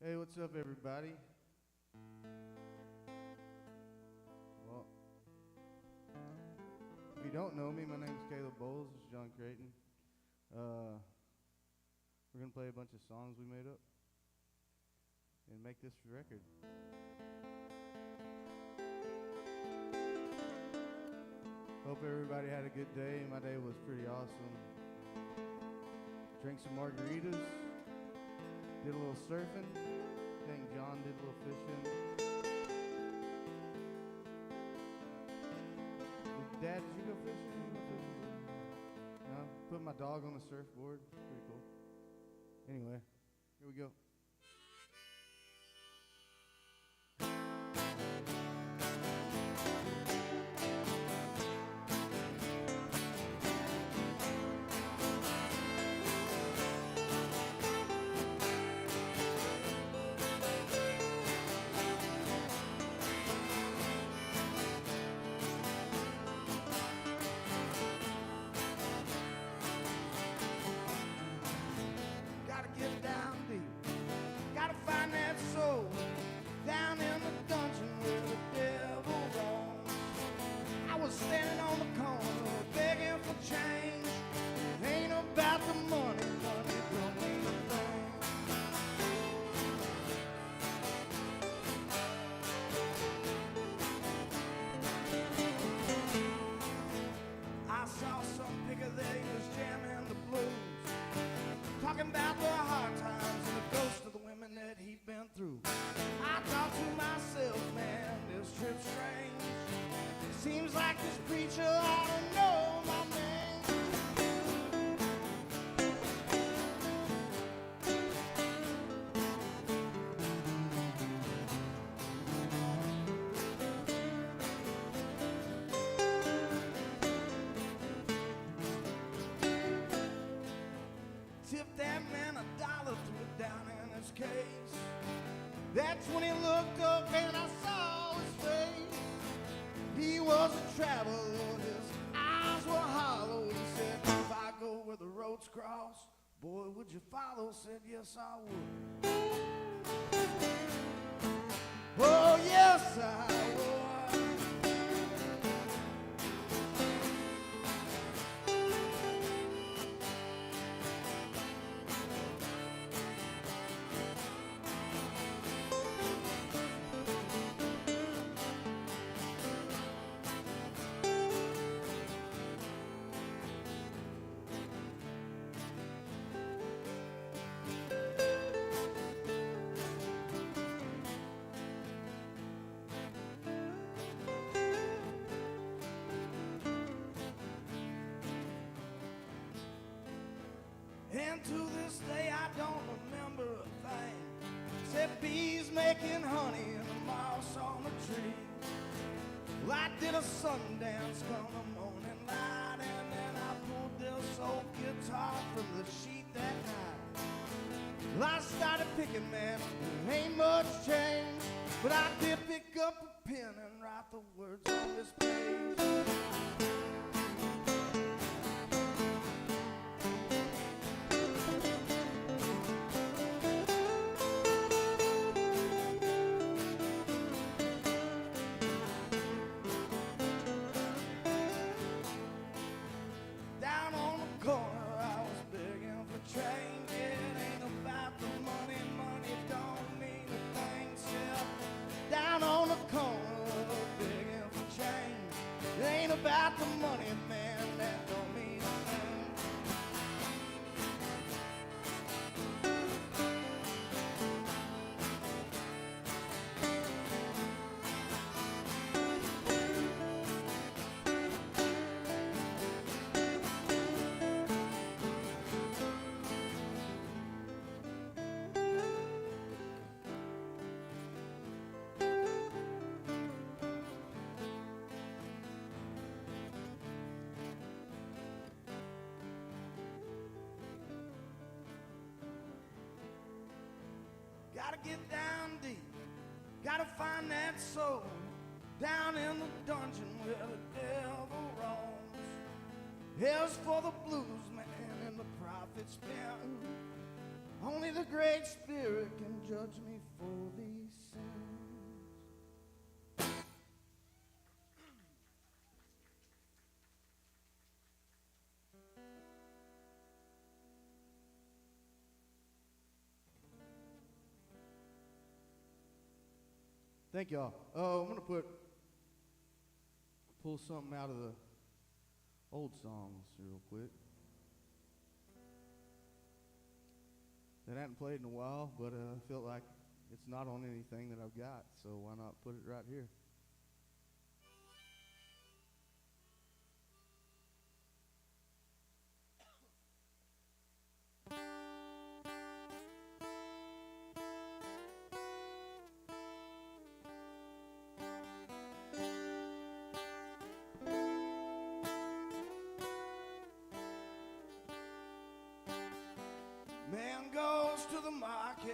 Hey, what's up, everybody? Well, if you don't know me, my name's Caleb Bowles. This is John Creighton. We're gonna play a bunch of songs we made up and make this record. Hope everybody had a good day. My day was pretty awesome. Drank some margaritas, did a little surfing. I think John did a little fishing. Dad, did you go fishing? No? Put my dog on the surfboard. Pretty cool. Anyway, here we go. Get down deep, gotta find that soul down in the dungeon where the devil roams. I was standing on the corner begging for change. It ain't about the money, money don't mean a thing. I saw some picadillos jamming the blues, talking about the hard times and the ghost of the women that he'd been through. I thought to myself, man, this trip's strange. Seems like this preacher ought to know my name. Tip that man $1, threw it down in his case. That's when he looked up and I saw his face. He was a traveler, his eyes were hollow. He said, if I go where the roads cross, boy, would you follow? Said, yes, I would. Oh, yes, I would. And to this day I don't remember a thing, except bees making honey and the moss on the tree. Well, I did a Sundance come the morning light, and then I pulled this old guitar from the sheet that night. Well, I started picking, man, there ain't much change, but I did pick up a pen and write the words on this page. About the money, man, that don't mean a thing. Gotta get down deep, gotta find that soul down in the dungeon where the devil roams. Here's for the blues man and the prophets pen. Only only the Great Spirit can judge me for these sins. Thank y'all. I'm gonna pull something out of the old songs real quick that I hadn't played in a while, but I felt like it's not on anything that I've got, so why not put it right here? Man goes to the market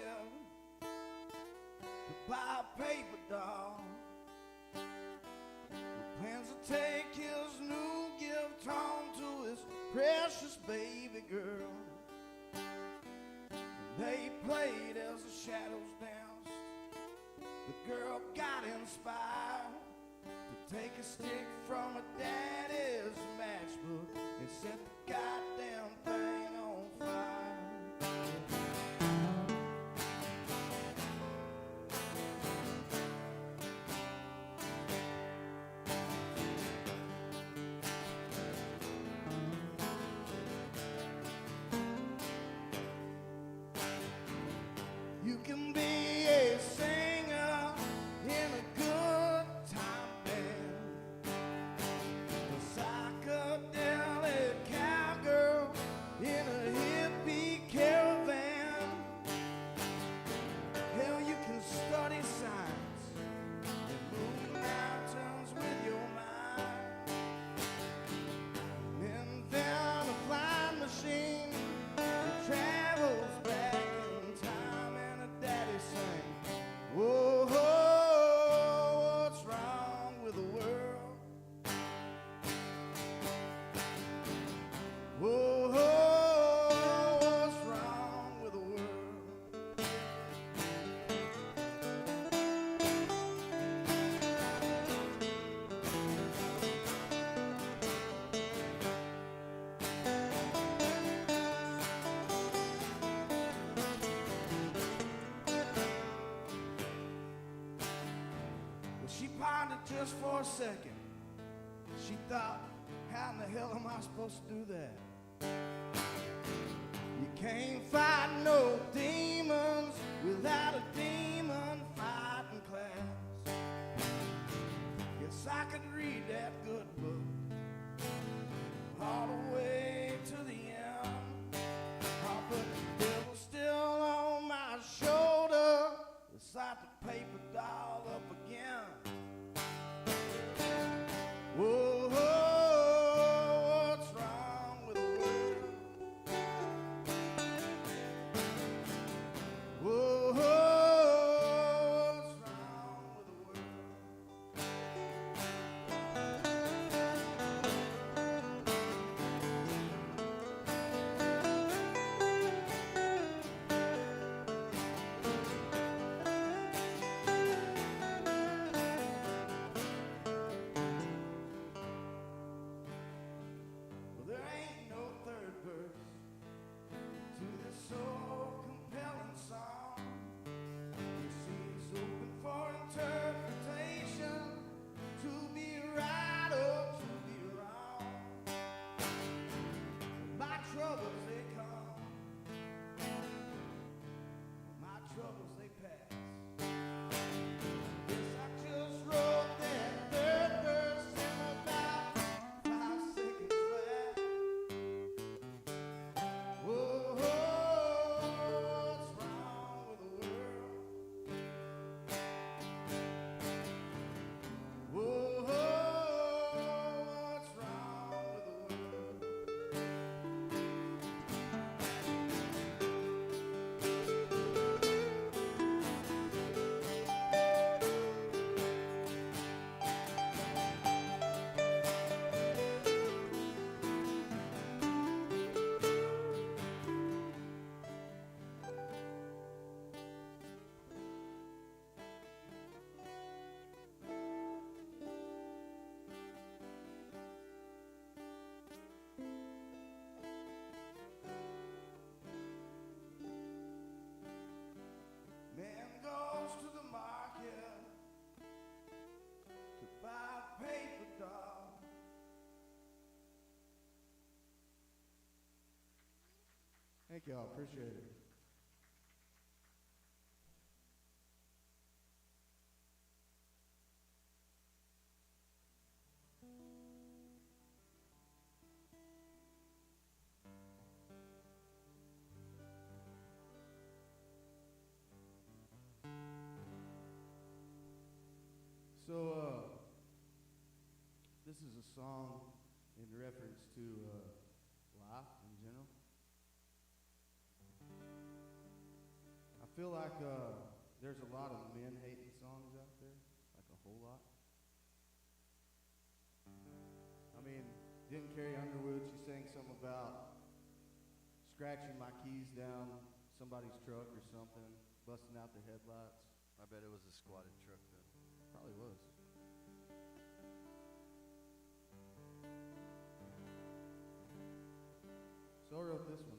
to buy a paper doll. He plans to take his new gift home to his precious baby girl. And they played as the shadows danced. The girl got inspired to take a stick from her daddy's matchbook and set the goddamn thing on fire. You can be a singer in a good time band, a psychedelic cowgirl in a hippie caravan. Hell, you can study science and move mountains with your mind. Invent a flying machine that travels back in time, and a daddy sang, "Whoa, what's wrong with the world? Whoa, what's wrong with the world?" Well, she pondered just for a second. She thought, how in the hell am I supposed to do that? You can't fight no demons without a demon fighting class. Guess I could read that good book all the way to the end. Oh, but the devil's still on my shoulder. It's like the paper doll up again. Whoa, what's wrong with the world? Whoa, what's wrong with the world? Thank y'all. Appreciate it. So, this is a song in reference to life in general. I feel like there's a lot of men-hating songs out there, like a whole lot. I mean, didn't Carrie Underwood, she sang something about scratching my keys down somebody's truck or something, busting out their headlights. I bet it was a squatted truck then. Probably was. So I wrote this one.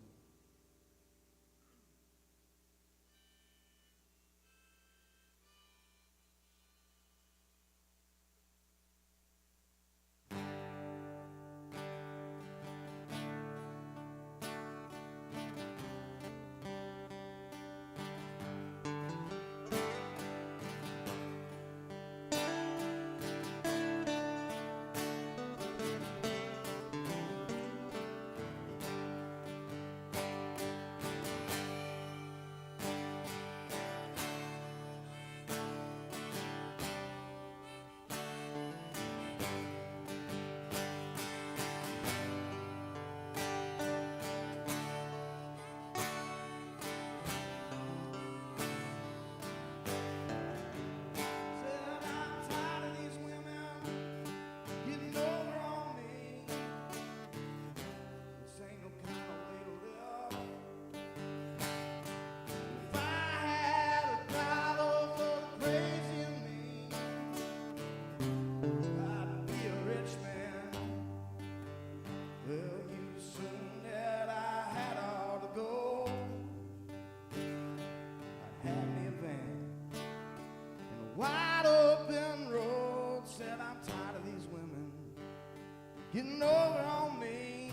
Getting over on me.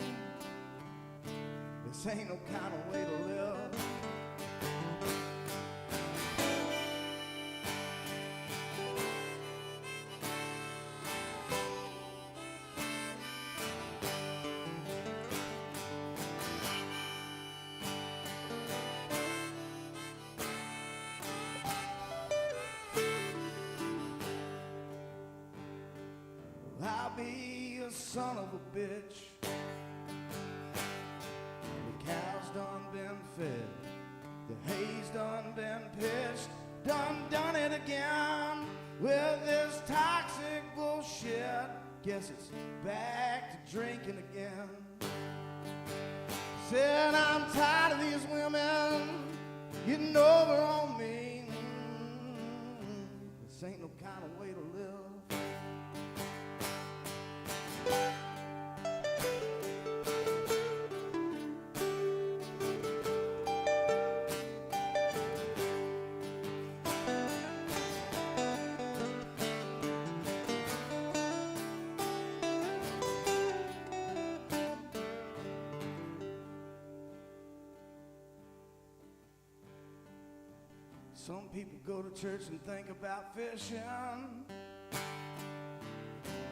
This ain't no kind of way to live. I'll be a son of a bitch. The cow's done been fed. The hay's done been pitched. Done it again with this toxic bullshit. Guess it's back to drinking again. Said I'm tired of these women getting over on me. This ain't no kind of way to live. Some people go to church and think about fishing.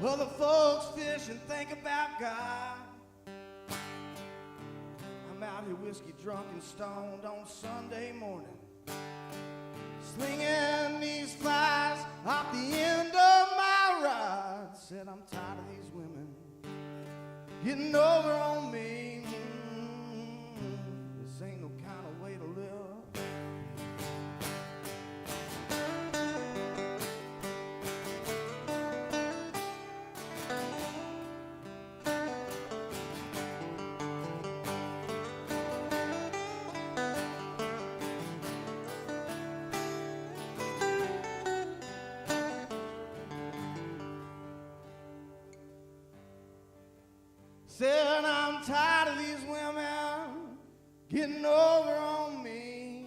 Other folks fish and think about God. I'm out here whiskey drunk and stoned on Sunday morning, slinging these flies off the end of my rod. Said I'm tired of these women getting over on me. This ain't no kind of way to live. Said I'm tired of these women getting over on me.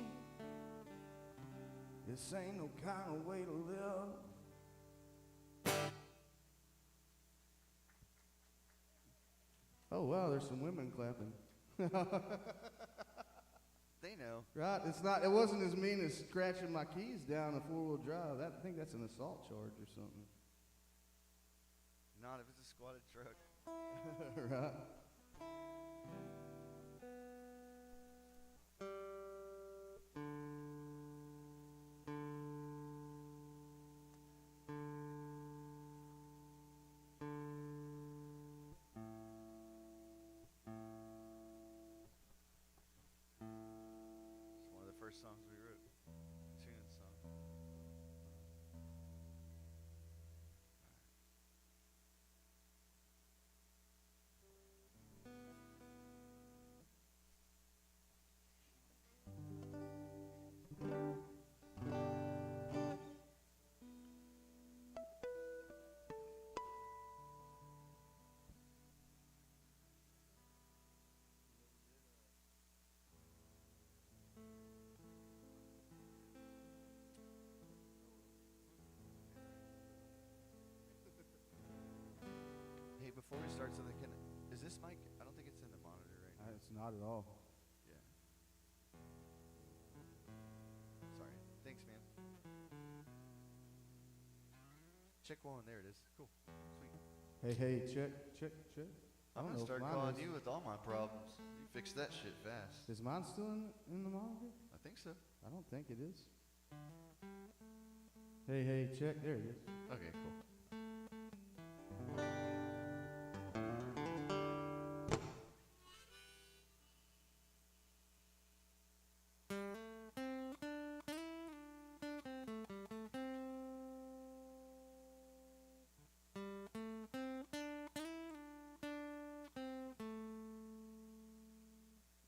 This ain't no kind of way to live. Oh wow, there's some women clapping. know. Right? It's not. It wasn't as mean as scratching my keys down a 4-wheel drive. I think that's an assault charge or something. Not if it's a squatted truck. Right? It's one of the first songs we wrote. Tune song. Hey, before we start something, is this mic? I don't think it's in the monitor right now. It's not at all. Yeah. Sorry. Thanks, man. Check one. There it is. Cool. Sweet. Hey, check. I'm gonna start calling you with all my problems. You fix that shit fast. Is mine still in the monitor? I think so. I don't think it is. Hey, check. There it is. Okay, cool.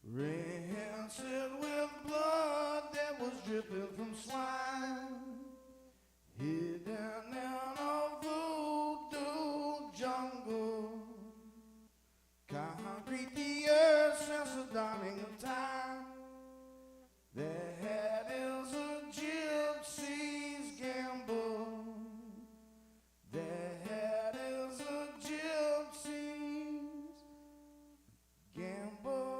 Rancid with blood that was dripping from swine, hidden in a voodoo jungle. Concrete the earth since the dawning of time. Their head is a gypsy's gamble. Their head is a gypsy's gamble.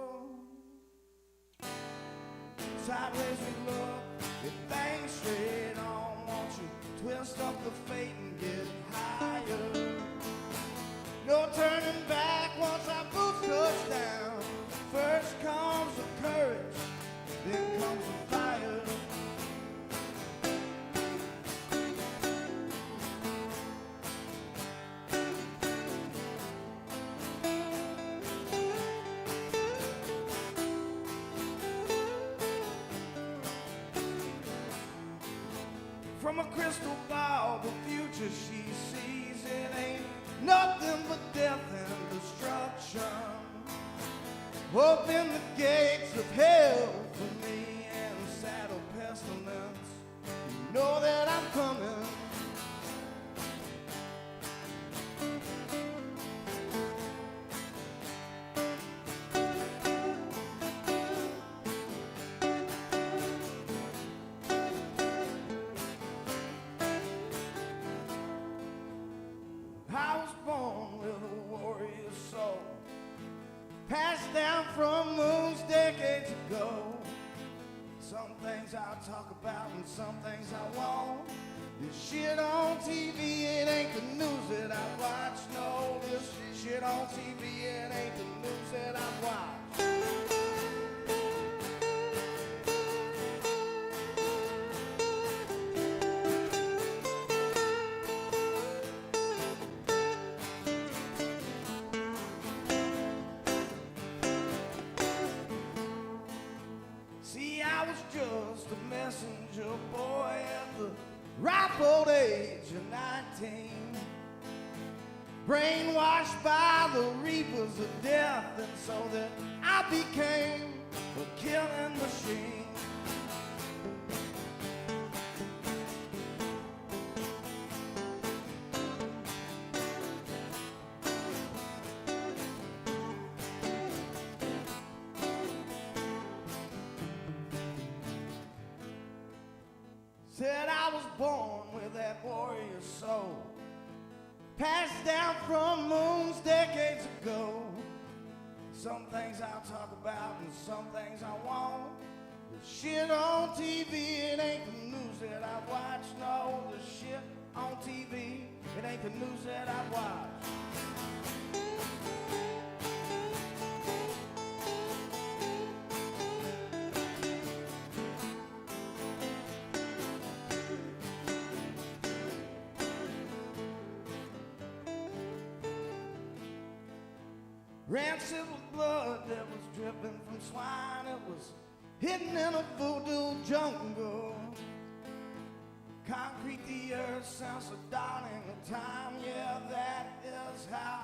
Sideways we look, if things straight on, won't you twist up the fate and get higher? No turning back once our boots touch down. First comes the courage, then comes the fire. From a crystal ball, the future she sees, it ain't nothing but death and destruction. Open the gates of hell for me and saddle pestilence. You know that I'm coming. I was born with a warrior soul, passed down from moons decades ago. Some things I'll talk about and some things I won't. This shit on TV, it ain't the news that I watch. No, this shit on TV, it ain't the news that I watch. See, I was just a messenger boy at the ripe old age of 19, brainwashed by the reapers of death, and so that I became a killing machine. Said I was born with that warrior soul, passed down from moons decades ago. Some things I'll talk about and some things I won't. Shit on TV, it ain't the news that I watch. No, the shit on TV, it ain't the news that I watch. Rancid with blood that was dripping from swine. It was hidden in a voodoo jungle. Concrete the earth since the dawning of time. Yeah, that is how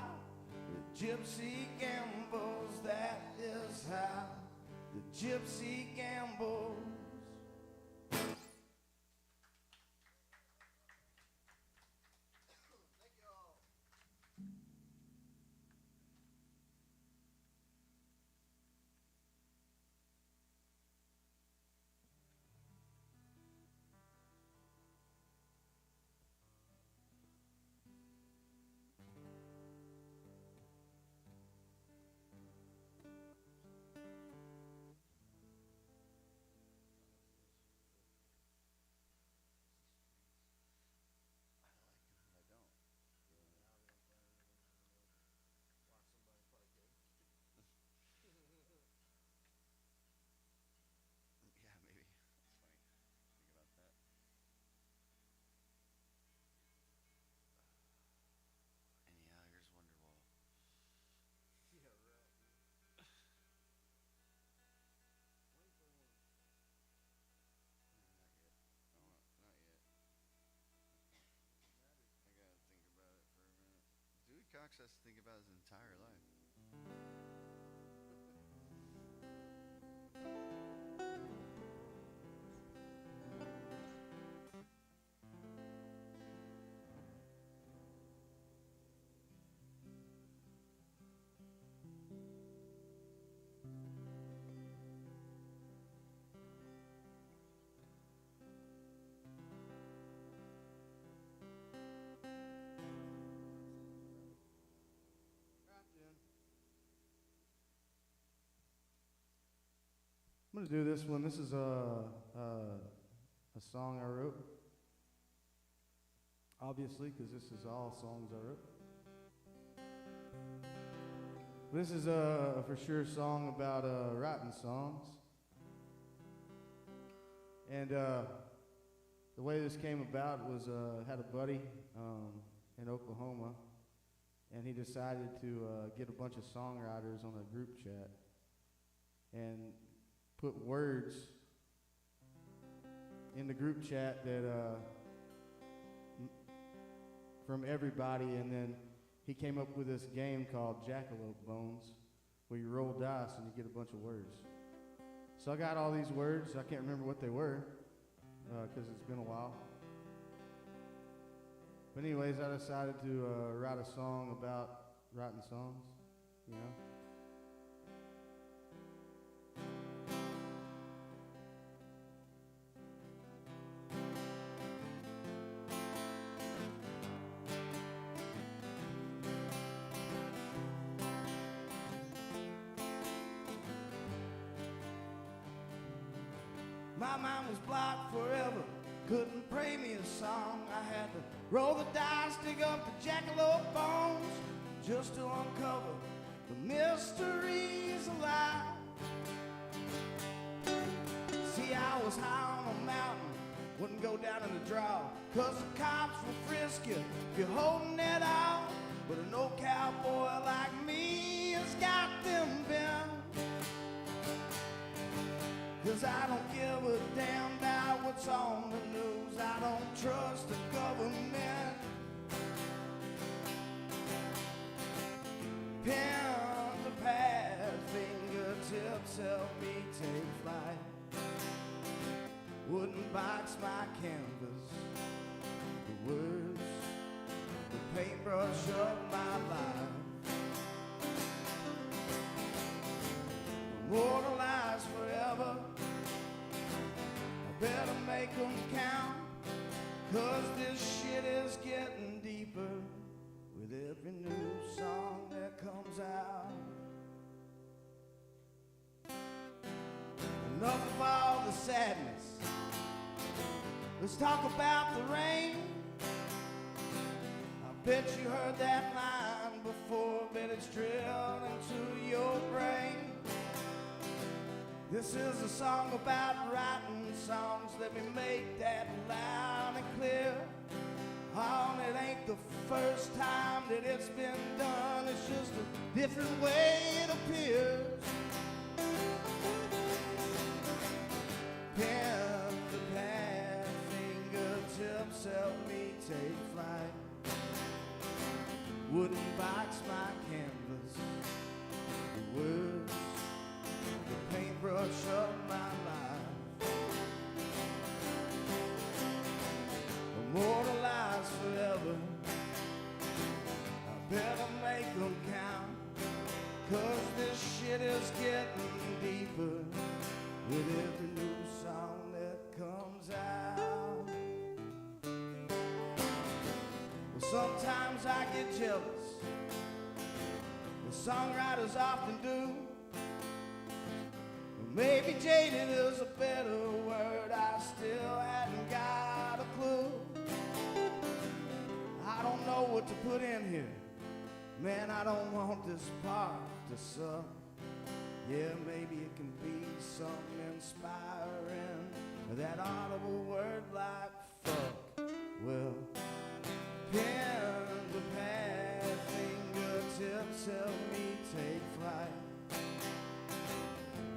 the gypsy gambles. That is how the gypsy gambles. Cox has to think about his entire life. I'm going to do this one. This is a song I wrote. Obviously, because this is all songs I wrote. This is a for sure song about writing songs. And the way this came about was had a buddy in Oklahoma, and he decided to get a bunch of songwriters on a group chat and put words in the group chat that from everybody, and then he came up with this game called Jackalope Bones, where you roll dice and you get a bunch of words. So I got all these words. I can't remember what they were because it's been a while. But anyways, I decided to write a song about writing songs, you know. My mind was blocked forever, couldn't pray me a song. I had to roll the dice, dig up the jackalope bones, just to uncover the mysteries of life. See, I was high on a mountain, wouldn't go down in the drought, 'cause the cops will frisk you if you're holding it out. But an old cowboy like me has got them bent, 'cause I don't give a damn about what's on the news. I don't trust the government. Pen to pad, fingertips help me take flight. Wooden box my canvas, the words, the paintbrush of my life. Immortalized forever, I better make them count, 'cause this shit is getting deeper with every new song that comes out. Enough of all the sadness. Let's talk about the rain. I bet you heard that line before, but it's drilled into your brain. This is a song about writing songs. Let me make that loud and clear. Oh, it ain't the first time that it's been done. It's just a different way it appears. Pen to pad, fingertips help me take flight. Wooden box, my canvas, the words, the paintbrush of my life. Immortalized forever. I better make them count, 'cause this shit is getting deeper with every new song that comes out. Well, sometimes I get jealous, as songwriters often do. Maybe jaded is a better word. I still hadn't got a clue. I don't know what to put in here. Man, I don't want this part to suck. Yeah, maybe it can be something inspiring. That audible word like fuck. Well, pen to pad, fingertips help me take flight.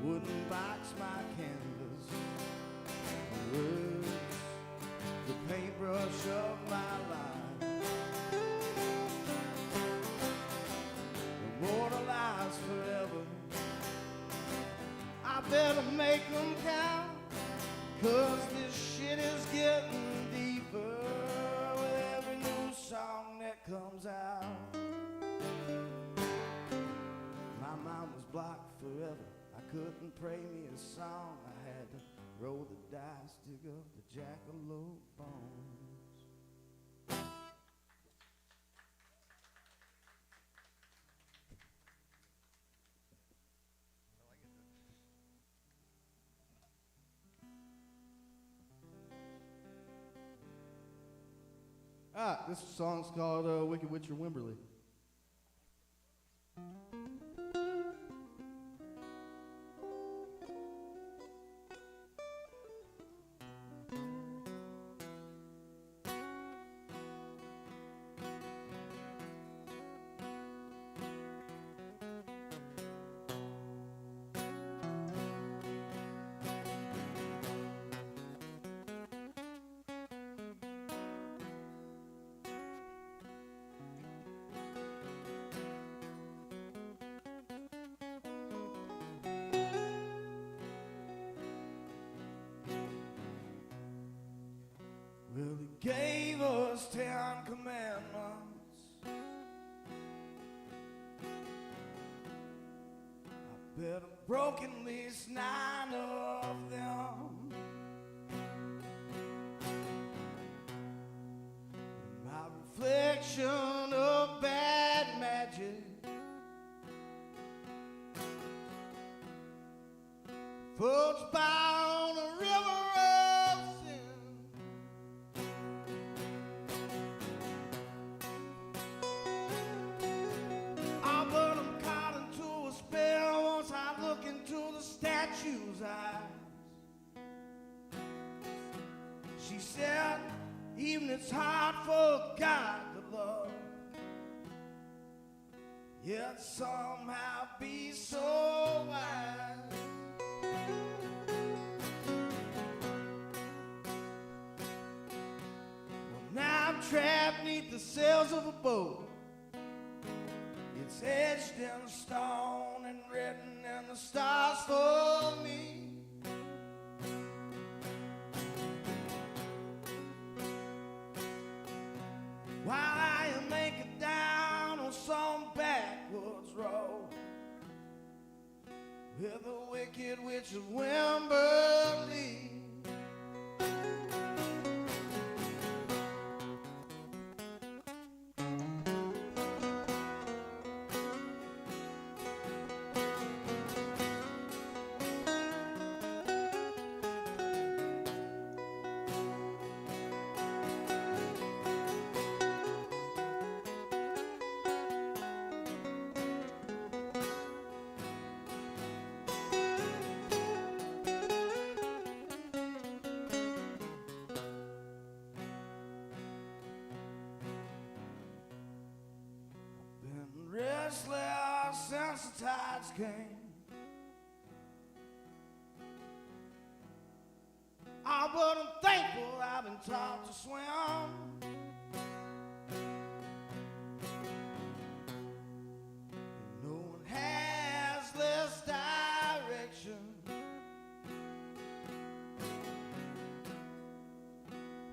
Wooden box, my canvas, the words, the paintbrush of my life. Immortalized forever. I better make them count, 'cause this shit is getting deeper with every new song that comes out. My mind was blocked forever. I couldn't pray me a song. I had to roll the dice, dig up the jackalope bones. This song's called Wicked Witcher Wimberly. Well, he gave us 10 commandments. I bet I've broken at least 9 of them. My reflection of bad magic floats by on a river of sin. Oh, but I'm caught into a spell once I look into the statue's eyes. She said, even it's hard for God to love, yet somehow be so wise. Well, now I'm trapped neath the sails of a boat. It's etched in stone and written in the stars for me. While I am anchored down on some backwoods road with the wicked witch of Wimberley. restless since the tides came. Oh, but I'm thankful I've been taught to swim. No one has less direction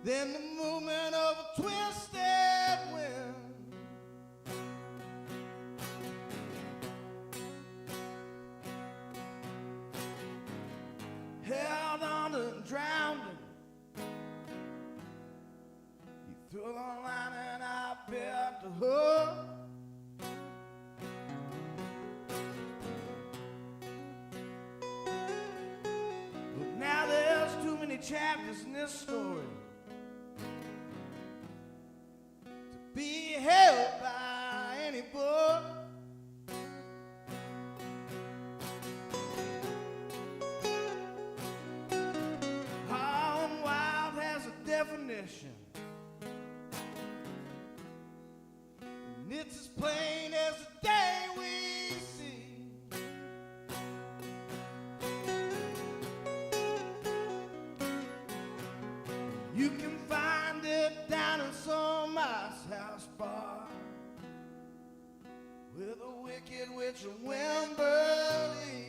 than the movement of a twisted wind. Held on and drowned him. He threw the line and I bit the hook. But now there's too many chapters in this story to be held by any book. Definition, and it's as plain as the day we see. You can find it down in some ice house bar with a wicked witch of Wimberley.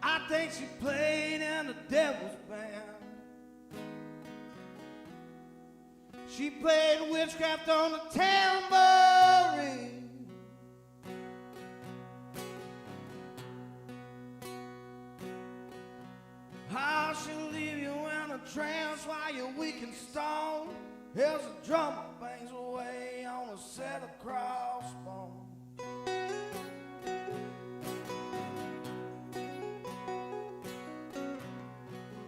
I think she played in the devil's band. She played witchcraft on the tambourine. How she'll leave you in a trance while you're weak and stoned. There's a drummer bangs away on a set of crossbones.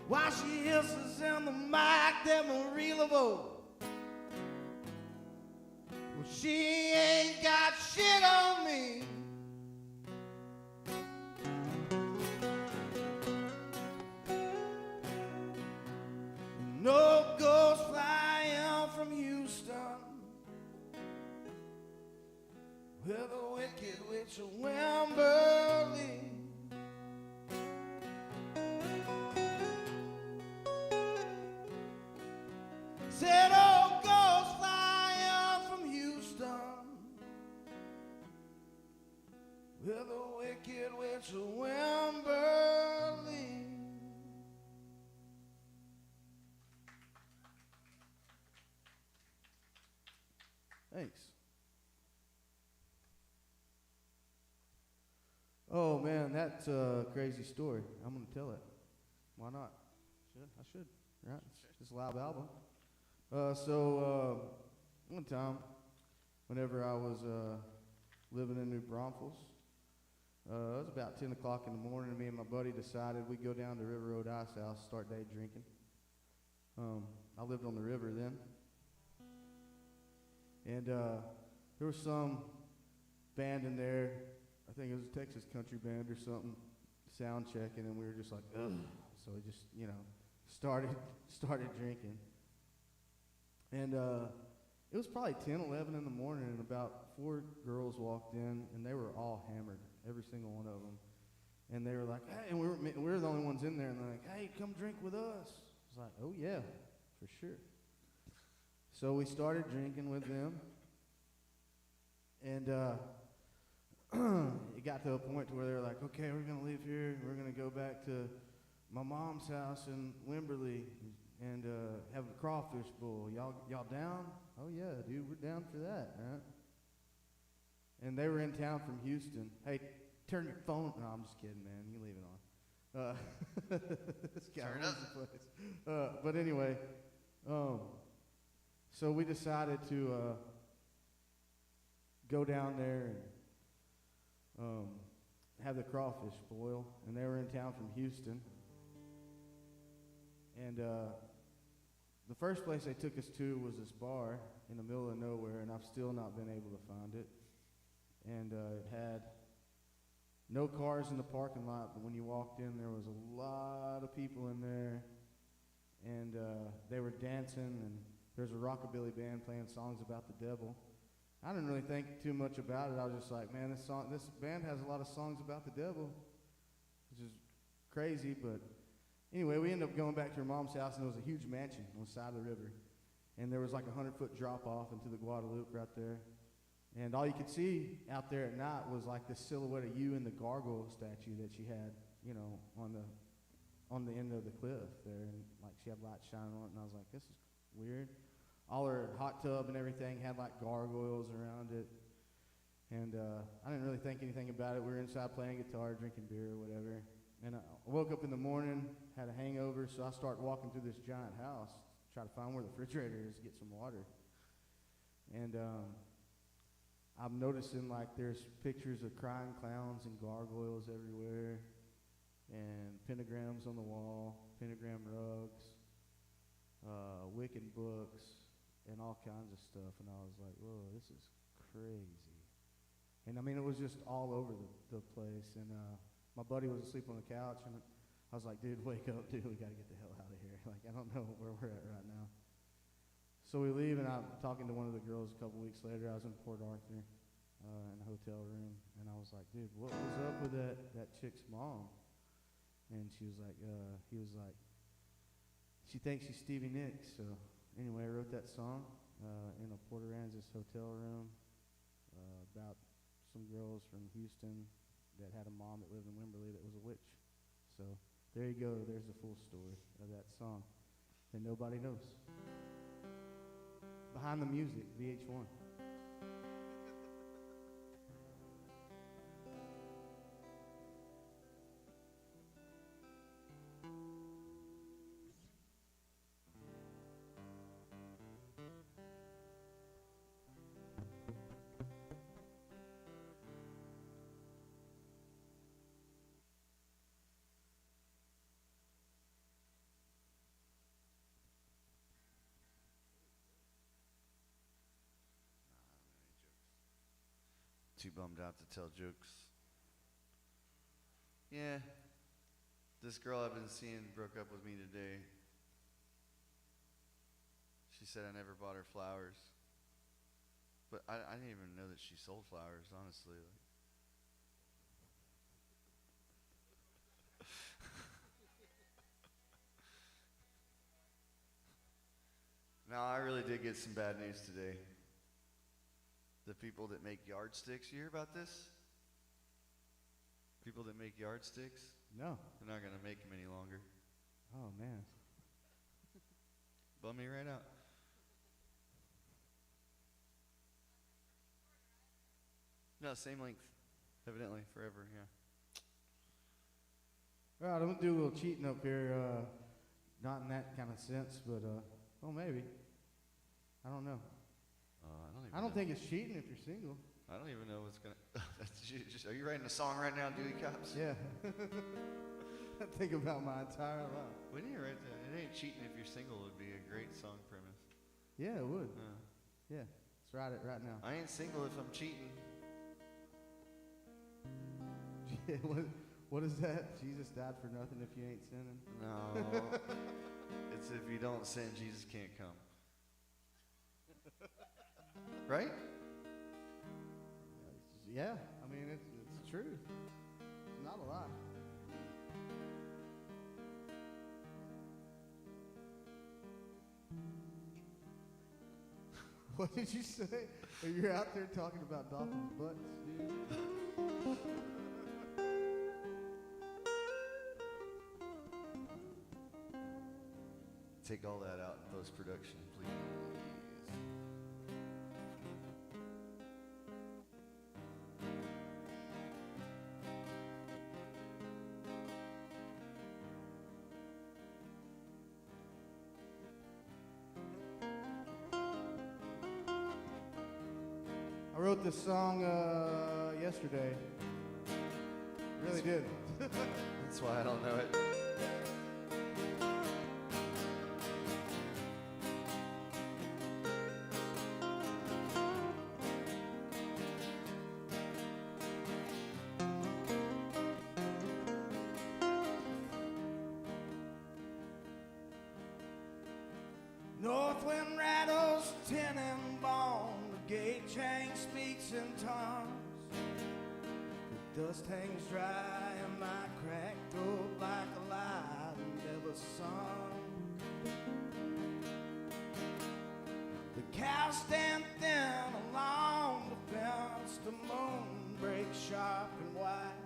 While she hisses in the mic, that Marie Laveau. Well, she ain't got shit on me. No ghost flying from Houston with a wicked witch of Wimberley. Said, oh, ghost flying from Houston with a wicked witch of Wimberley. Thanks. Oh man, that's a crazy story. I'm gonna tell it. Why not? I should. Right? It's a live album. One time, whenever I was living in New Braunfels, it was about 10 o'clock in the morning, and me and my buddy decided we'd go down to River Road Ice House, start day drinking. I lived on the river then. And there was some band in there, I think it was a Texas country band or something, sound checking, and we were just like, ugh. So we just, started drinking. And it was probably 10, 11 in the morning, and about 4 girls walked in, and they were all hammered, every single one of them. And they were like, hey, and we were the only ones in there, and they're like, hey, come drink with us. I was like, oh yeah, for sure. So we started drinking with them, and it got to a point where they were like, okay, we're going to leave here, we're going to go back to my mom's house in Wimberley and have a crawfish bowl. Y'all down? Oh yeah, dude, we're down for that, right? And they were in town from Houston. Hey, turn your phone. No, I'm just kidding, man. You leave it on. Uh, this guy Turn owns up. the place. But anyway, so we decided to go down there and have the crawfish boil, and they were in town from Houston. And the first place they took us to was this bar in the middle of nowhere, and I've still not been able to find it. And it had no cars in the parking lot, but when you walked in, there was a lot of people in there, and they were dancing, and there's a rockabilly band playing songs about the devil. I didn't really think too much about it. I was just like, man, this band has a lot of songs about the devil, which is crazy. But anyway, we ended up going back to her mom's house, and there was a huge mansion on the side of the river, and there was like a 100-foot drop off into the Guadalupe right there. And all you could see out there at night was like this silhouette of you and the gargoyle statue that she had, you know, on the end of the cliff there, and like she had light shining on it, and I was like, this is weird. All her hot tub and everything had like gargoyles around it, and I didn't really think anything about it. We were inside playing guitar, drinking beer or whatever, and I woke up in the morning, had a hangover, so I started walking through this giant house, try to find where the refrigerator is to get some water, and I'm noticing like there's pictures of crying clowns and gargoyles everywhere, and pentagrams on the wall, pentagram rugs, Wiccan books, and all kinds of stuff. And I was like, whoa, this is crazy. And I mean, it was just all over the place. And my buddy was asleep on the couch, and I was like, dude, wake up, dude, we got to get the hell out of here. Like, I don't know where we're at right now. So we leave, and I'm talking to one of the girls a couple weeks later. I was in Port Arthur in a hotel room, and I was like, dude, what was up with that chick's mom? And she was like, he was like, she thinks she's Stevie Nicks. So anyway, I wrote that song in a Port Aransas hotel room about some girls from Houston that had a mom that lived in Wimberley that was a witch. So there you go. There's the full story of that song that nobody knows. Behind the Music, VH1. Too bummed out to tell jokes. Yeah, this girl I've been seeing broke up with me today. She said I never bought her flowers. But I didn't even know that she sold flowers, honestly. No, I really did get some bad news today. The people that make yardsticks, you hear about this? People that make yardsticks, No. they're not going to make them any longer. Oh, man. Bum me right out. No, same length, evidently, forever, yeah. All right, I'm going to do a little cheating up here. Not in that kind of sense, but, well, maybe. I don't know. I don't think it's cheating if you're single. I don't even know what's going to... Are you writing a song right now, Dewey Cops? Yeah. I think about my entire life. We need to write that. It ain't cheating if you're single would be a great song premise. Yeah, it would. Yeah, let's write it right now. I ain't single if I'm cheating. Yeah, what is that? Jesus died for nothing if you ain't sinning? No. It's if you don't sin, Jesus can't come. Right? Yeah, I mean, it's true. It's not a lie. What did you say? You're out there talking about dolphins' butts, dude. Take all that out in post-production, please. I wrote this song yesterday. Really did. That's why I don't know it. North wind rattles tin and bone, the gate change speaks in tongues. The dust hangs dry in my cracked throat like a lie never sung. The cows stand thin along the fence, the moon breaks sharp and wide.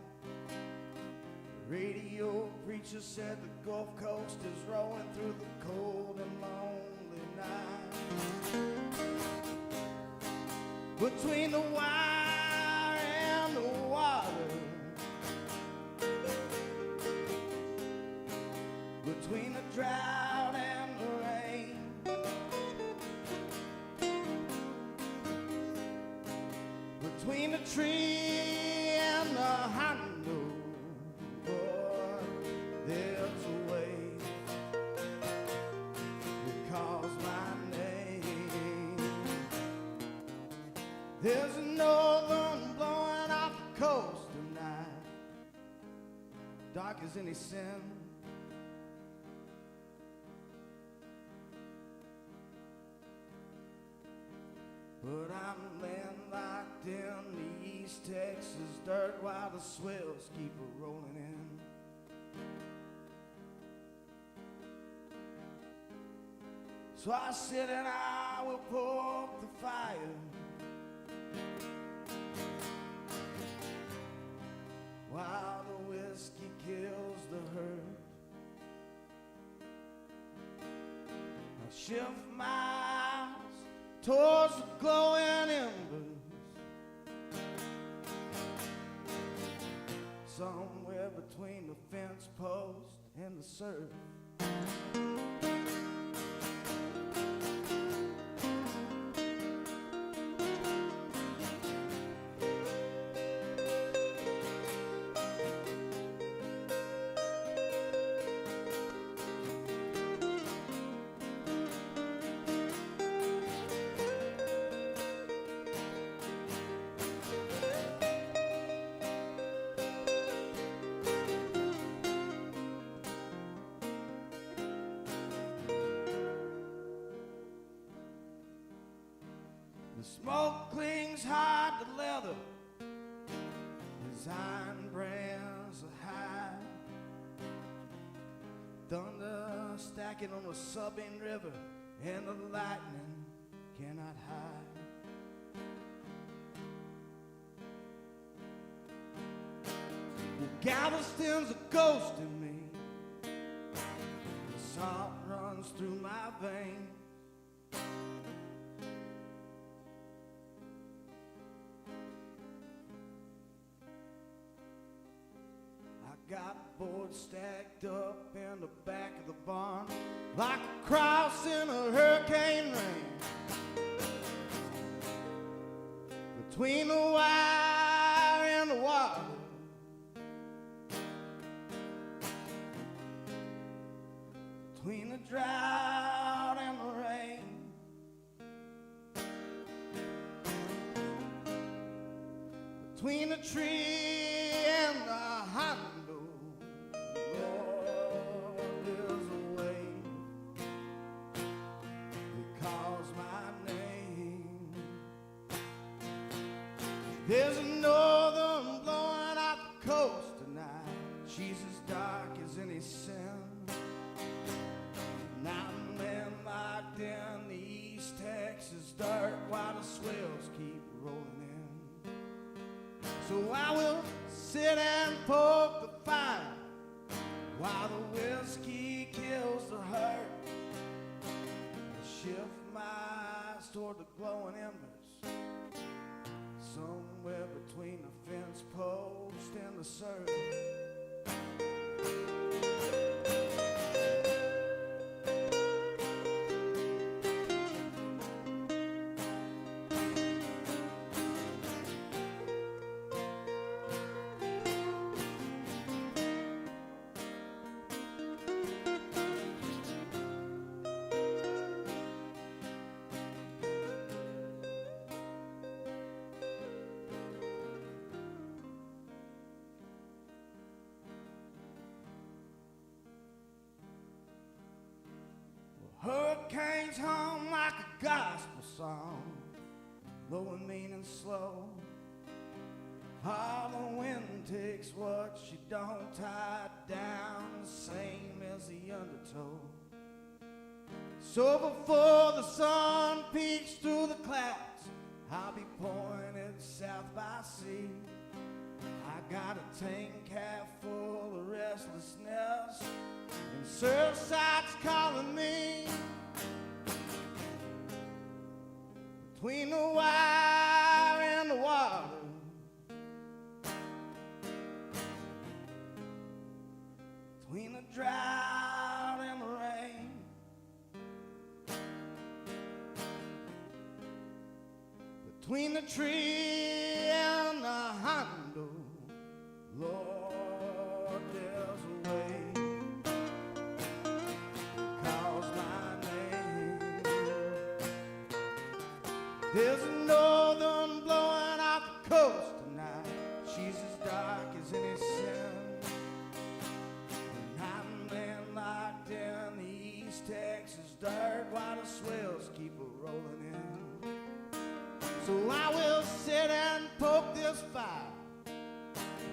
The radio preacher said the Gulf Coast is rolling through the cold and lonely night. Between the wire and the water, between the drought and the rain, between the tree and the handle, boy, there's a way that calls my name. There's a northern blowing off the coast tonight, dark as any sin. But I'm landlocked in the East Texas dirt while the swells keep rolling in. So I sit and I will poke the fire while the whiskey kills the hurt. I'll shift my eyes towards the glowing embers, somewhere between the fence post and the surf. The smoke clings hard to leather, his iron brands are high. Thunder stacking on a sobbing river, and the lightning cannot hide. Well, Galveston's a ghost in me, the salt runs through my veins. Got boards stacked up in the back of the barn like a cross in a hurricane rain. Between the wire and the water, between the drought and the rain, between the tree and the handle, there's a northern blowing off the coast tonight. She's as dark as any sin. And I'm landlocked in the East Texas dirt while the swells keep rolling in. So I will sit and poke the fire while the whiskey kills the hurt. I'll shift my eyes toward the glowing embers, somewhere between the fence post and the surf. hurricanes hum like a gospel song, low and mean and slow. How the wind takes what she don't tie down, the same as the undertow. So before the sun peeks through the clouds, I'll be pointed south by sea. I got a tank half full of restlessness, and Surfside's calling me. Between the wire and the water, between the drought and the rain, between the tree and the handle, Lord, there's a way. Calls my name. There's a northern blowing off the coast tonight. She's as dark as any sin. And I'm landlocked in the East Texas dirt while the swells keep rolling in. So I will sit and poke this fire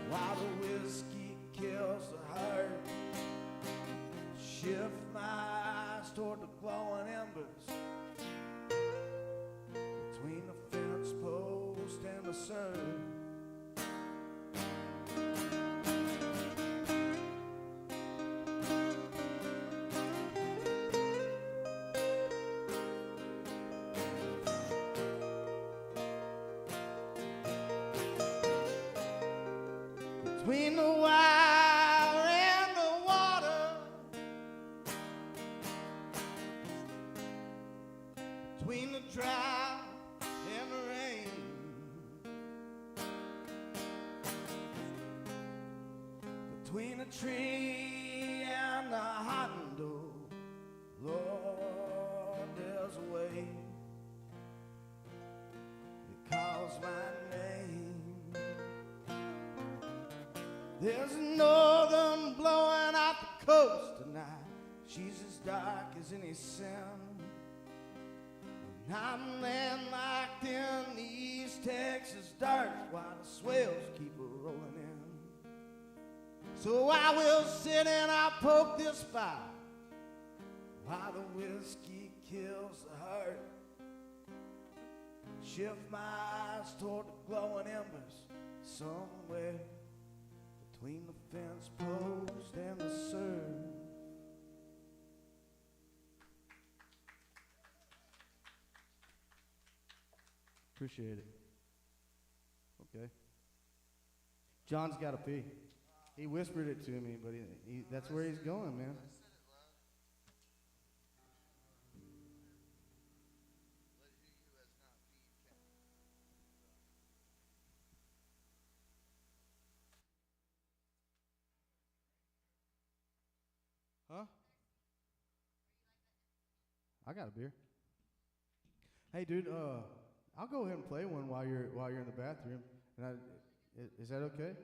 while the whiskey kills the heart. Shift my eyes toward the glowing embers between the fence post and the surf. Between the wire and the water, between the drought and the rain, between the tree and the hondo, Lord, there's a way. It calls my name. There's a northern blowing out the coast tonight. She's as dark as any sin. And I'm landlocked in the East Texas dirt while the swells keep rolling in. So I will sit and I'll poke this fire while the whiskey kills the heart. Shift my eyes toward the glowing embers somewhere between the fence post and the surf. Appreciate it. Okay. John's got to pee. He whispered it to me, but that's where he's going, man. Huh? I got a beer. Hey, dude, I'll go ahead and play one while you're in the bathroom. And is that okay?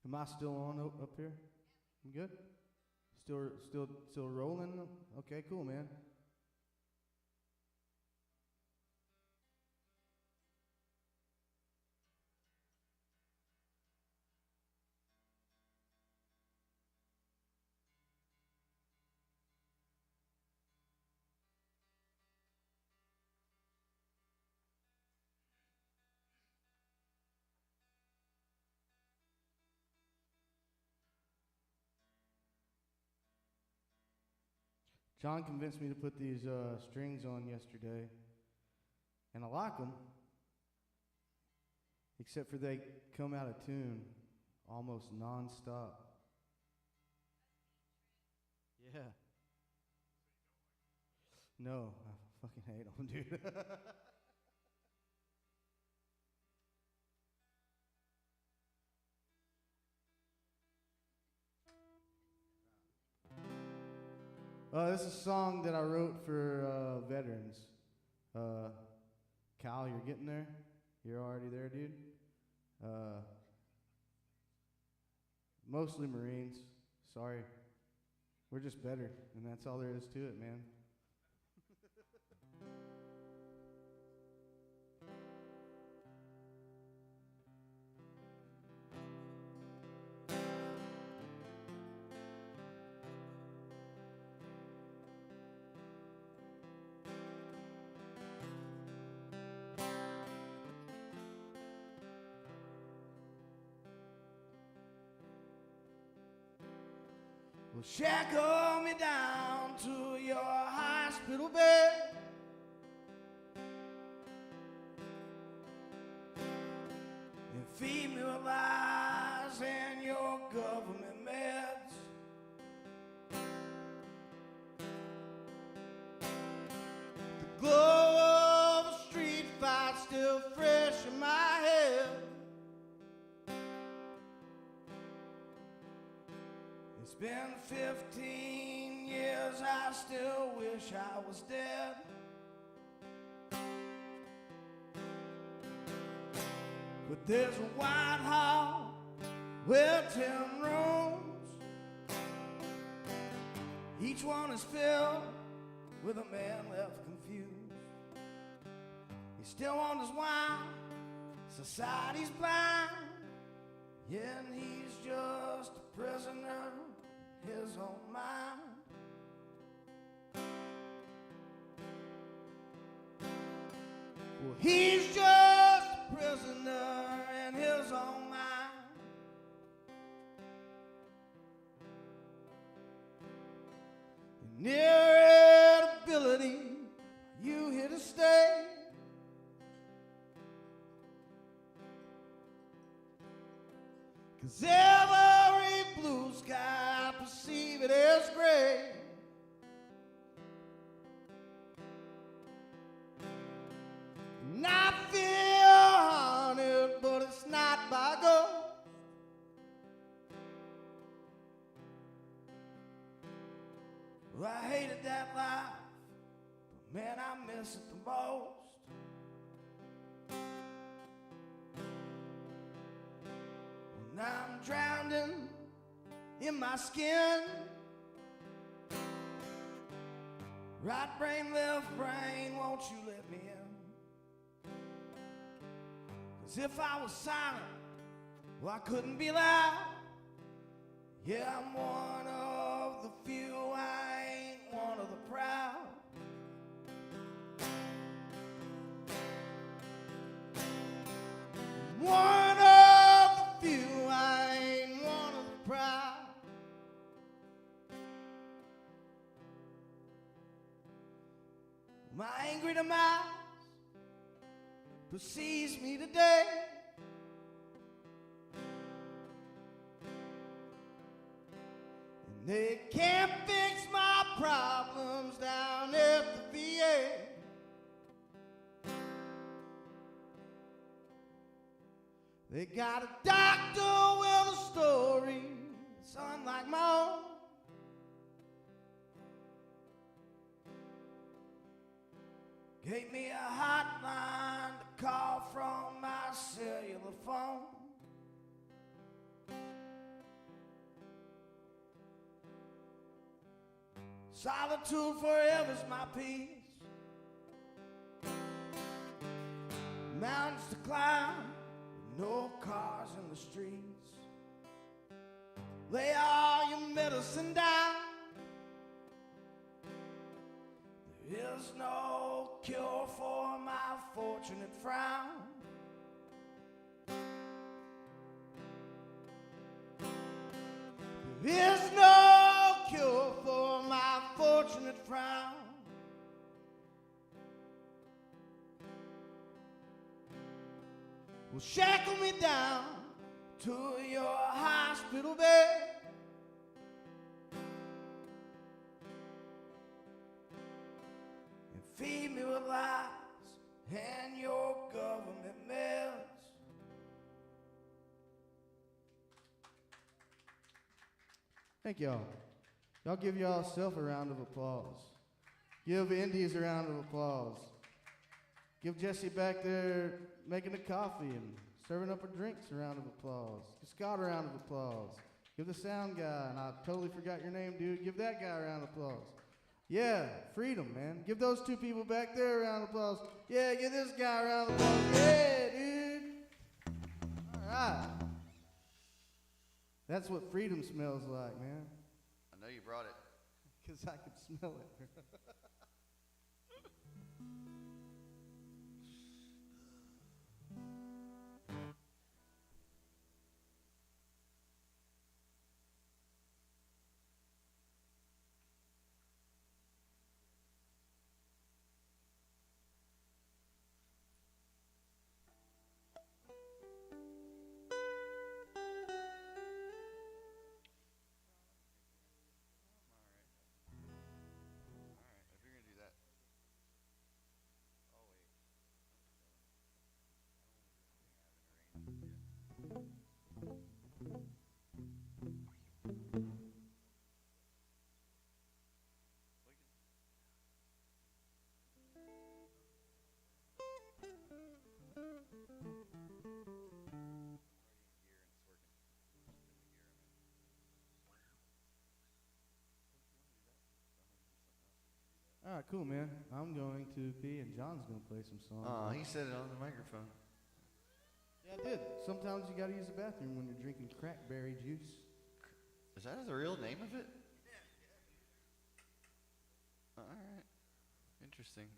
Am I still on up here? I'm good. Still rolling. Okay, cool, man. John convinced me to put these strings on yesterday, and I like them, except for they come out of tune almost non-stop. Yeah. No, I fucking hate them, dude. This is a song that I wrote for veterans. Cal, you're getting there? You're already there, dude? Mostly Marines. Sorry. We're just better, and that's all there is to it, man. Well, shackle me down to your hospital bed. And feed me with lies and your government meds. The glow of a street fight still fresh in my head. It's been 15 years, I still wish I was dead. But there's a White Hall with 10 rooms. Each one is filled with a man left confused. He still wonders why society's blind. Yeah, and he's just a prisoner in his own mind. Well, he's just a prisoner in his own mind. Near ability, you here to stay. Cause every blue sky I perceive it as gray. And I feel haunted, but it's not by ghost. Well, I hated that life, but man, I miss it the most. Now I'm drowning in my skin. Right brain, left brain, won't you let me in? Cause if I was silent, well, I couldn't be loud. Yeah, I'm one of the few, I ain't one of the proud. One of the few, I ain't one of the proud. My angry demise precedes me today. And they can't fix my problems down at the VA. They got a doctor with a story that's unlike my own. Gave me a hotline to call from my cellular phone. Solitude forever's my peace. Mountains to climb, no cars in the streets. Lay all your medicine down. There is no cure for my fortunate frown. There is no cure for my fortunate frown. Well, shackle me down to your hospital bed. And feed me with lies and your government meds. Thank y'all. Y'all give yourself a round of applause. Give Indies a round of applause. Give Jesse back there making the coffee and serving up her drinks a round of applause. Give Scott a round of applause. Give the sound guy, and I totally forgot your name, dude. Give that guy a round of applause. Yeah, freedom, man. Give those two people back there a round of applause. Yeah, give this guy a round of applause. Yeah, dude. All right. That's what freedom smells like, man. I know you brought it. Because I could smell it. If you're gonna do that. Oh wait. All right, cool, man. I'm going to pee, and John's going to play some songs. Oh, he said it on the microphone. Yeah, I did. Sometimes you got to use the bathroom when you're drinking crackberry juice. Is that the real name of it? All right. Interesting.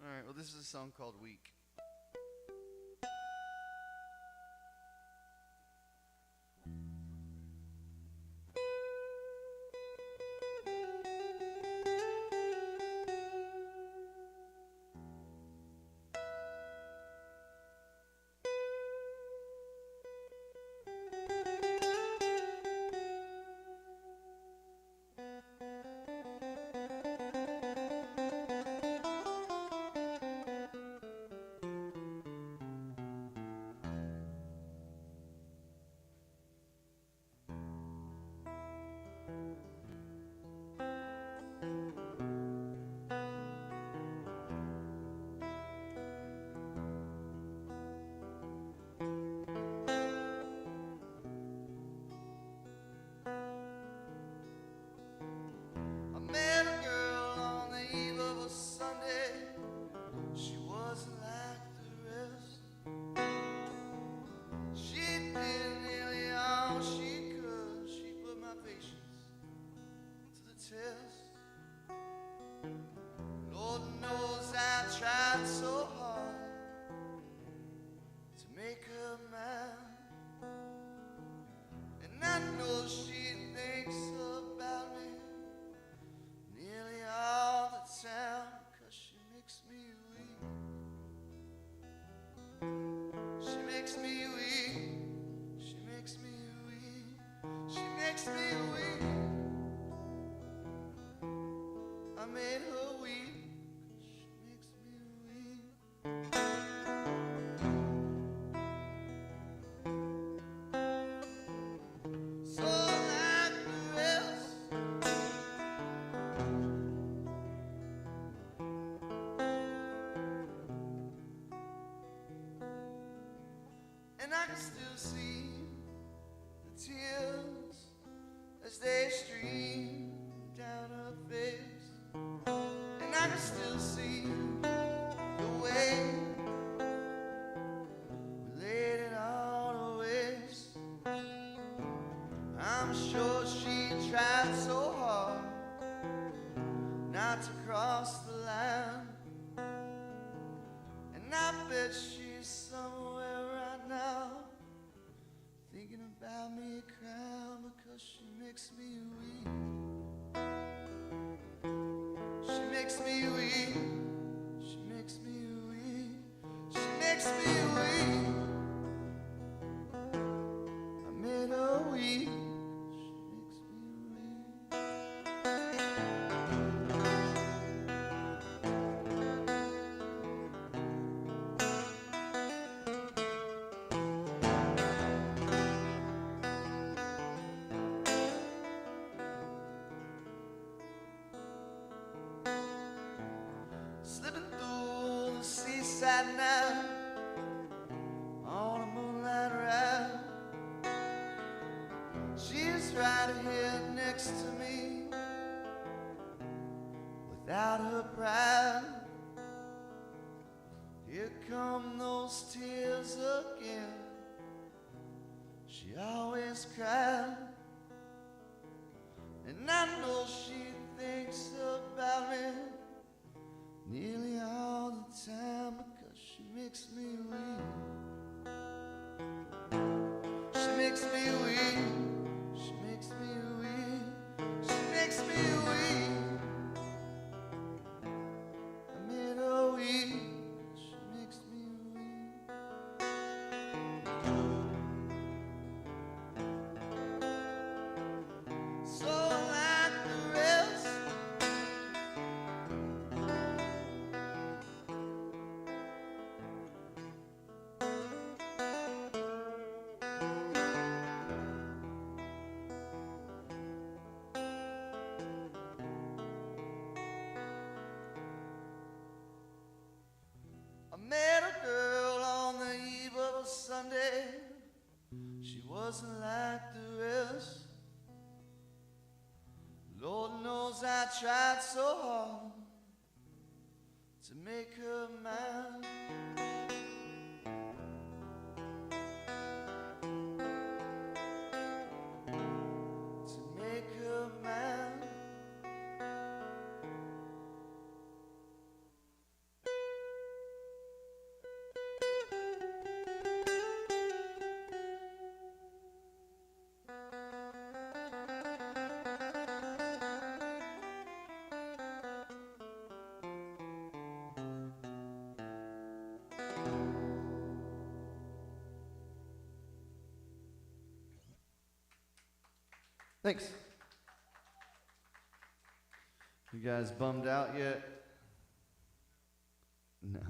All right. Well, this is a song called "Weak." I met a girl on the eve of a Sunday. She wasn't like the rest. She did nearly all she could. She put my patience to the test. Lord knows I tried so hard to make her mine. And I know she thinks about me nearly all the time, 'cause she makes me weak. She makes me weak. She makes me weak. She makes me weak. I made her weak. She makes me weak. So like the rest, and I can still see the tears as they stream down her face, and I can still see the way we laid it all to waste. I'm sure she tried so hard not to cross the line, and I bet she's somewhere right now thinking about me, crying because she makes me weak. She makes me weak. She makes me weak. She makes me weak. I made her weak. She makes me weak. Slipping through the seaside night on a moonlight ride, next to me without her pride. Here come those tears again. She always cried, and I know she thinks about me nearly all the time because she makes me weep. She makes me weep. She makes me weep. She makes me weep. I made her weep. She makes me weep. So like the rest, I met a girl on the eve of a Sunday. She wasn't like the rest. Lord knows I tried so hard to make her mine. To make her mine. Thanks. You guys bummed out yet? No.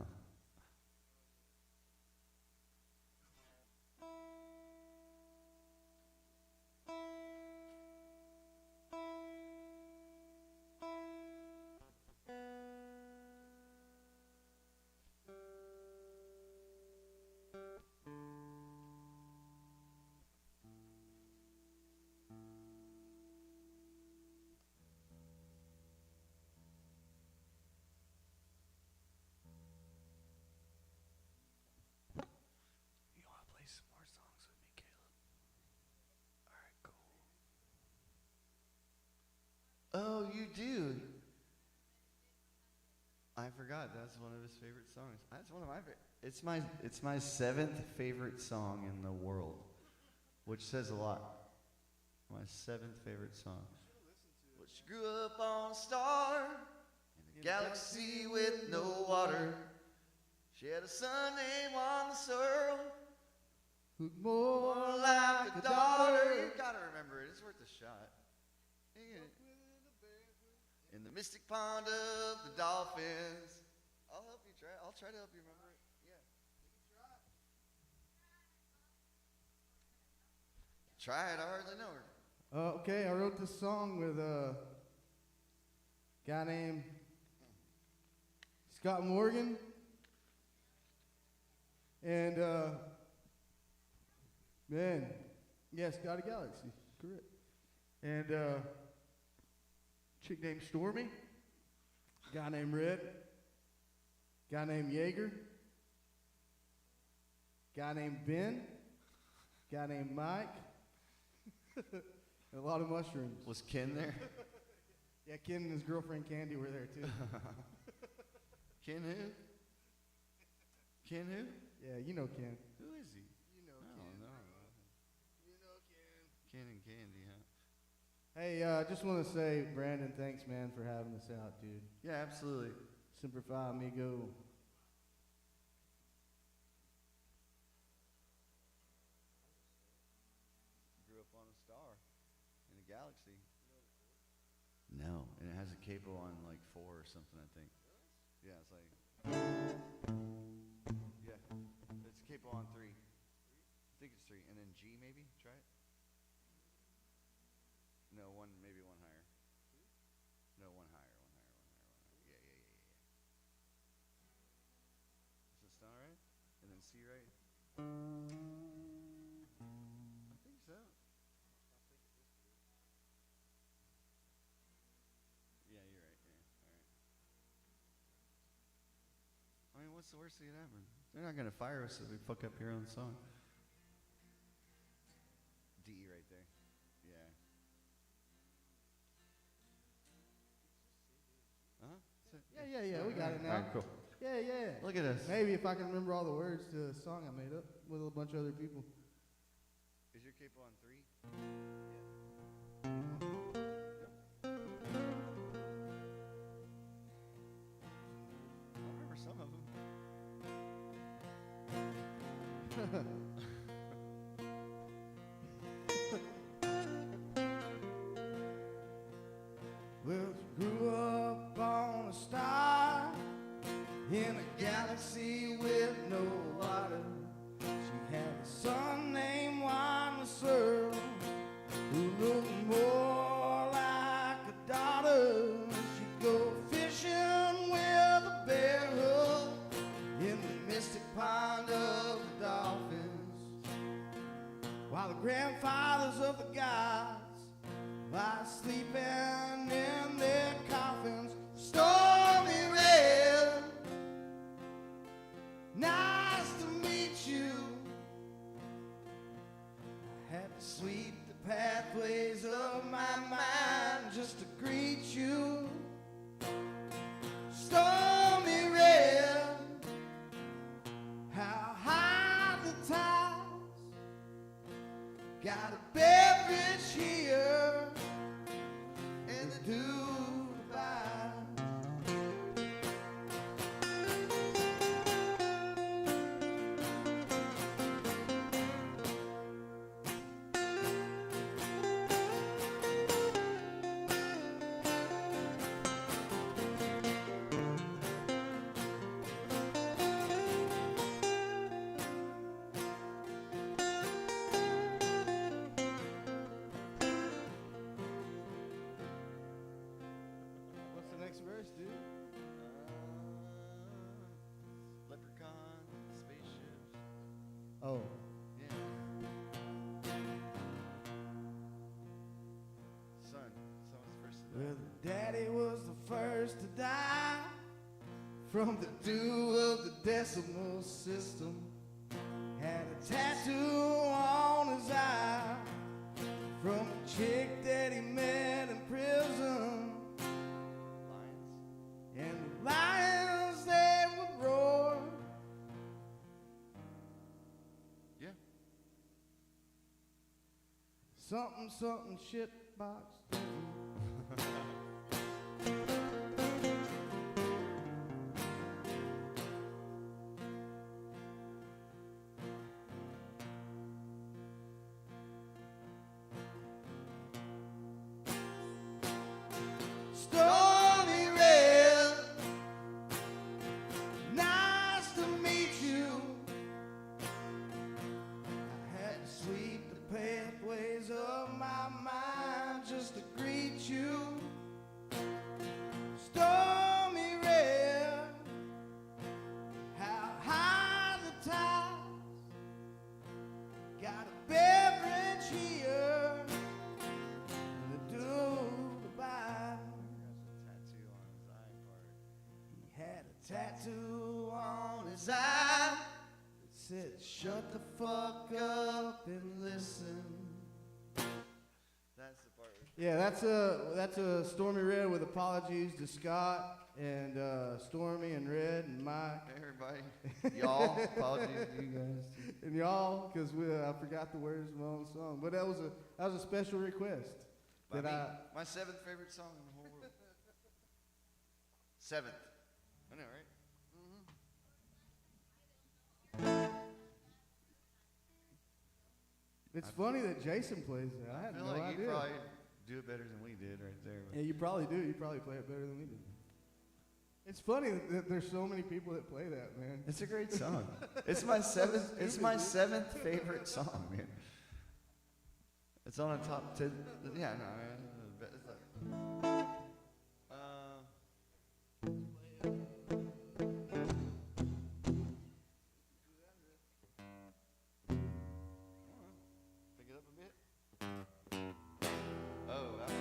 You want to play some more songs with me, Caleb? All right, cool. Oh, you do? I forgot. That's one of his favorite songs. That's one of my favorite. It's my 7th favorite song in the world, which says a lot. My 7th favorite song. Well, she grew up on a star in a galaxy with no water. She had a son named Wanda Searle, who's more like a daughter. You gotta remember it. It's worth a shot. In the mystic pond of the dolphins. I'll help you try. I'll try to help you remember it. Yeah. Try it. I hardly know her. Okay, I wrote this song with a guy named Scott Morgan. And, man, yeah, Scotty Galaxy, correct. And, chick named Stormy, guy named Red, guy named Jaeger, guy named Ben, guy named Mike, and a lot of mushrooms. Was Ken there? Yeah, Ken and his girlfriend Candy were there too. Ken who? Ken who? Yeah, you know Ken. Who is he? You know I Ken. don't know. You know Ken. Ken and Candy, huh? Hey, just want to say, Brandon, thanks, man, for having us out, dude. Yeah, absolutely. Semper Fi, amigo. Grew up on a star in a galaxy. No, and it has a capo on like 4 or something, I think. Yeah, it's like. Yeah, it's a capo on 3. I think it's 3, and then G maybe. Try it. No, maybe one higher. No, one higher. Yeah. Does it sound right? And then C right? I think so. what's the worst thing that happen? They're not gonna fire us if we fuck up your own song. D right there. Yeah. Huh? Yeah. We got it now. All right, cool. Yeah. Look at this. Maybe if I can remember all the words to a song I made up with a bunch of other people. Is your capo on 3? I remember some of them. Well, she grew up on a star in a galaxy with no water. She had a son named Wanda Searle who looked more like a daughter. She'd go fishing with a bear hook in the mystic pond of the dolphins, while the grandfathers of the gods lie sleeping in their coffins. Stormy red, nice to meet you. I had to sweep the pathways of my mind just to greet you. Stormy red, how high the tides. Got a beverage here in the Dubai. What's the next verse, dude? Leprechaun, spaceships. Oh. Yeah. Son was the first to die. Well, daddy was the first to die from the dew of the decimal system. Had a tattoo on his eye from a chick that he met in prison. Lions. And the lions, they would roar. Yeah. Something, shit box. Stormy red, nice to meet you. I had to sweep the pathways of my mind just to greet you. Stormy red, how high the tides. Got a beverage here in the Dubai. Has a tattoo on his eye part. He had a tattoo on his eye that said, "Shut the fuck up and listen." That's the part. Yeah, that's a Stormy Red with apologies to Scott and Stormy and Red and Mike Hey, everybody. Y'all, apologies to you guys. and y'all, because I forgot the words of my own song. But that was a special request By that me. My 7th favorite song in the whole world. 7th. I know, right? It's funny that Jason plays that. I had feel no like you idea. probably do it better than we did right there. Yeah, you probably do. You probably play it better than we do. It's funny that there's so many people that play that, man. It's a great song. It's my 7th. It's my 7th favorite song, man. It's on a top 10. Yeah, no. It's like, pick it up a bit. Oh, that one.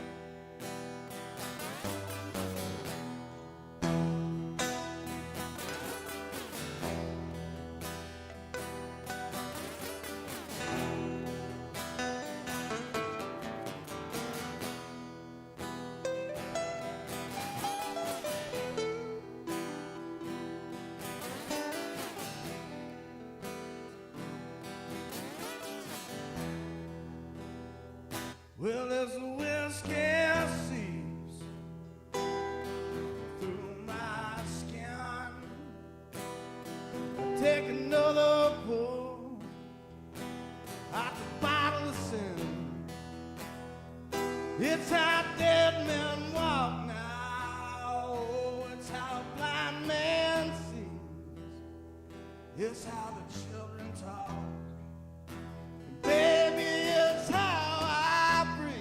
Well, as the whiskey seeps through my skin, I take another pull out the bottle of sin. It's how dead men walk now. Oh, it's how a blind man sees. It's how the children talk. And baby, it's how I breathe.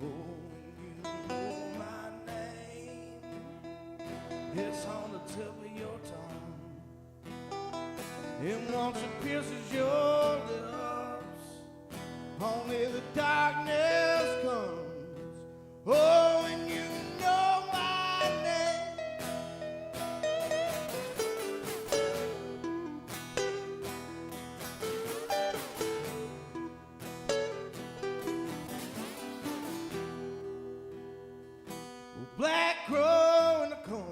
Oh, you know my name. It's on the tip of your tongue. And once it pierces your lips, only the darkness comes. Oh, and you know my name. Black crow in the corner,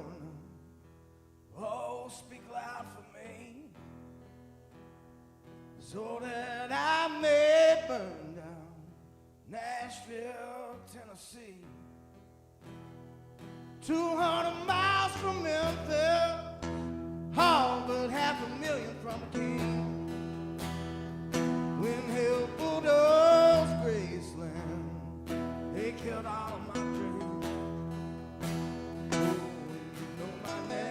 oh, speak loud for me, so that I may burn down Nashville, Tennessee. 200 miles from Memphis, all but 500,000 from a king. When hell bulldozed Graceland, they killed all of my dreams. Oh, you know my name.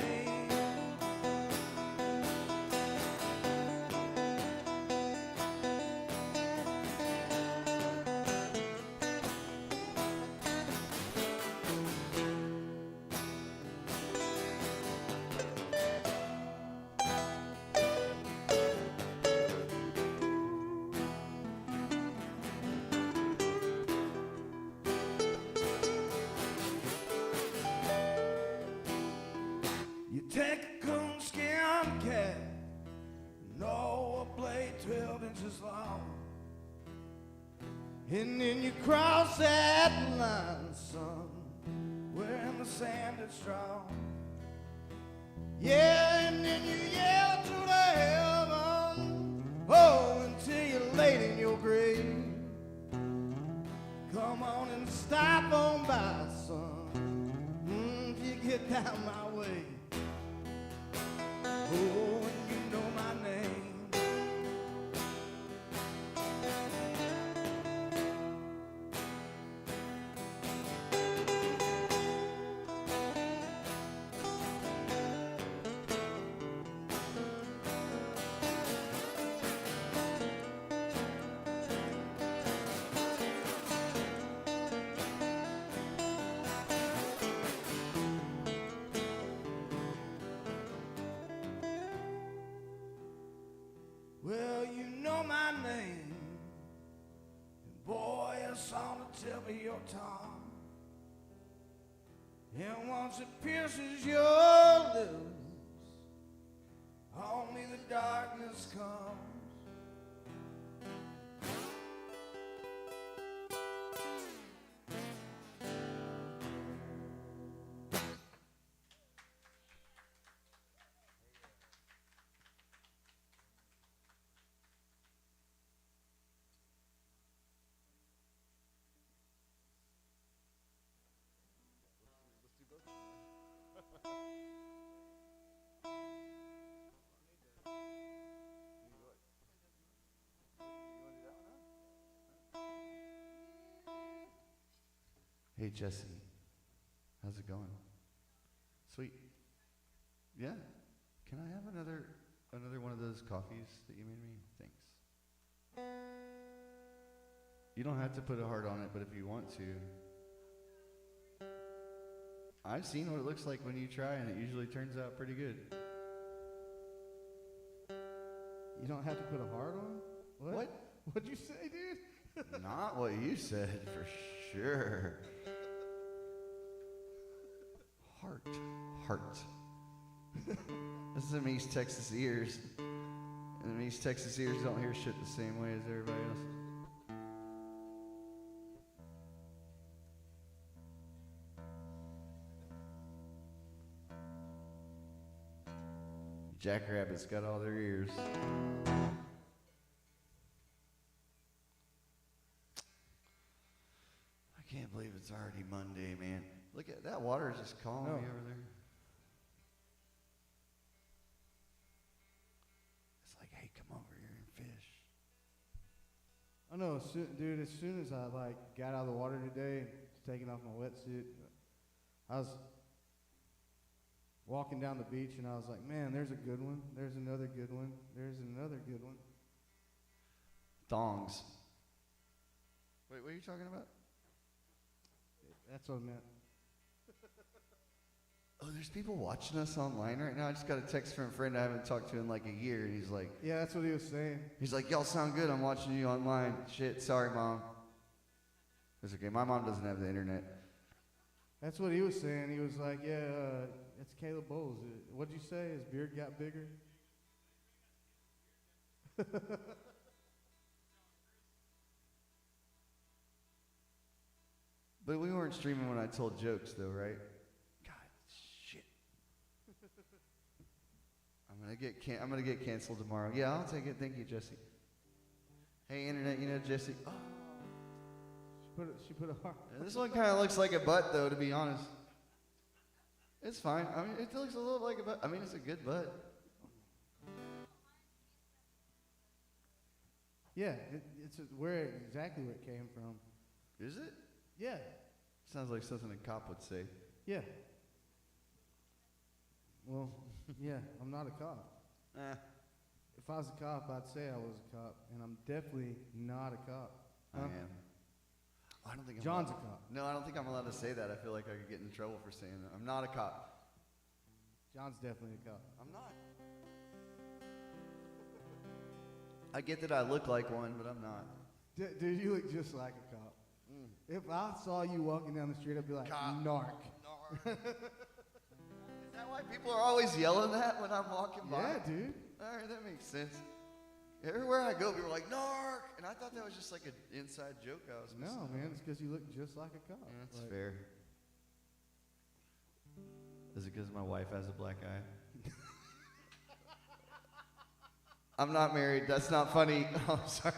You take a coonskin cat, no, a blade 12 inches long, and then you cross that line, son, where the sand is strong. Yeah, and then you yell to the heaven, oh, until you're laid in your grave. Come on and stop on by, son, if you get down my way. Oh, and you know my name. Well, you know my name, and boy, it's on the tip of your tongue. And once it pierces your lips, only the darkness comes. Hey Jesse, how's it going? Sweet. Yeah. Can I have another one of those coffees that you made me? Thanks. You don't have to put a heart on it, but if you want to. I've seen what it looks like when you try, and it usually turns out pretty good. You don't have to put a heart on? What? What'd you say, dude? Not what you said, for sure. Heart. This is them East Texas ears. And them East Texas ears don't hear shit the same way as everybody else. Jackrabbits got all their ears. I know, dude. As soon as I like got out of the water today, taking off my wetsuit, I was walking down the beach, and I was like, "Man, there's a good one. There's another good one. There's another good one." Thongs. Wait, what are you talking about? That's what I meant. Oh, there's people watching us online right now. I just got a text from a friend I haven't talked to in like a year, and he's like, Yeah, that's what he was saying. "Y'all sound good. I'm watching you online." Shit, sorry, Mom. It's okay. My mom doesn't have the internet. That's what he was saying. He was like, "Yeah, it's Caleb Bowles. What'd you say? His beard got bigger." But we weren't streaming when I told jokes, though, right? God, shit. I'm gonna get canceled tomorrow. Yeah, I'll take it. Thank you, Jesse. Hey, internet, you know Jesse. Oh. She put a heart. This one kind of looks like a butt, though, to be honest. It's fine. I mean, it looks a little like a butt. I mean, it's a good butt. Yeah, it's exactly where it came from. Is it? Yeah, Sounds like something a cop would say. yeah. Well, yeah, I'm not a cop. If I was a cop, I'd say I was a cop, and I'm definitely not a cop. I am. I don't think I'm John's a allowed- cop. No, I don't think I'm allowed to say that. I feel like I could get in trouble for saying that. I'm not a cop. John's definitely a cop. I'm not. I get that I look like one, but I'm not. Dude, you look just like a cop. If I saw you walking down the street, I'd be like, Cop. "Narc." Is that why people are always yelling that when I'm walking by? Yeah, dude. All right, that makes sense. Everywhere I go, people are like, "Narc," and I thought that was just like an inside joke I was missing. No, man, it's because you look just like a cop. Yeah, that's Like, fair. Is it because my wife has a black eye? I'm not married. That's not funny. Oh, I'm sorry.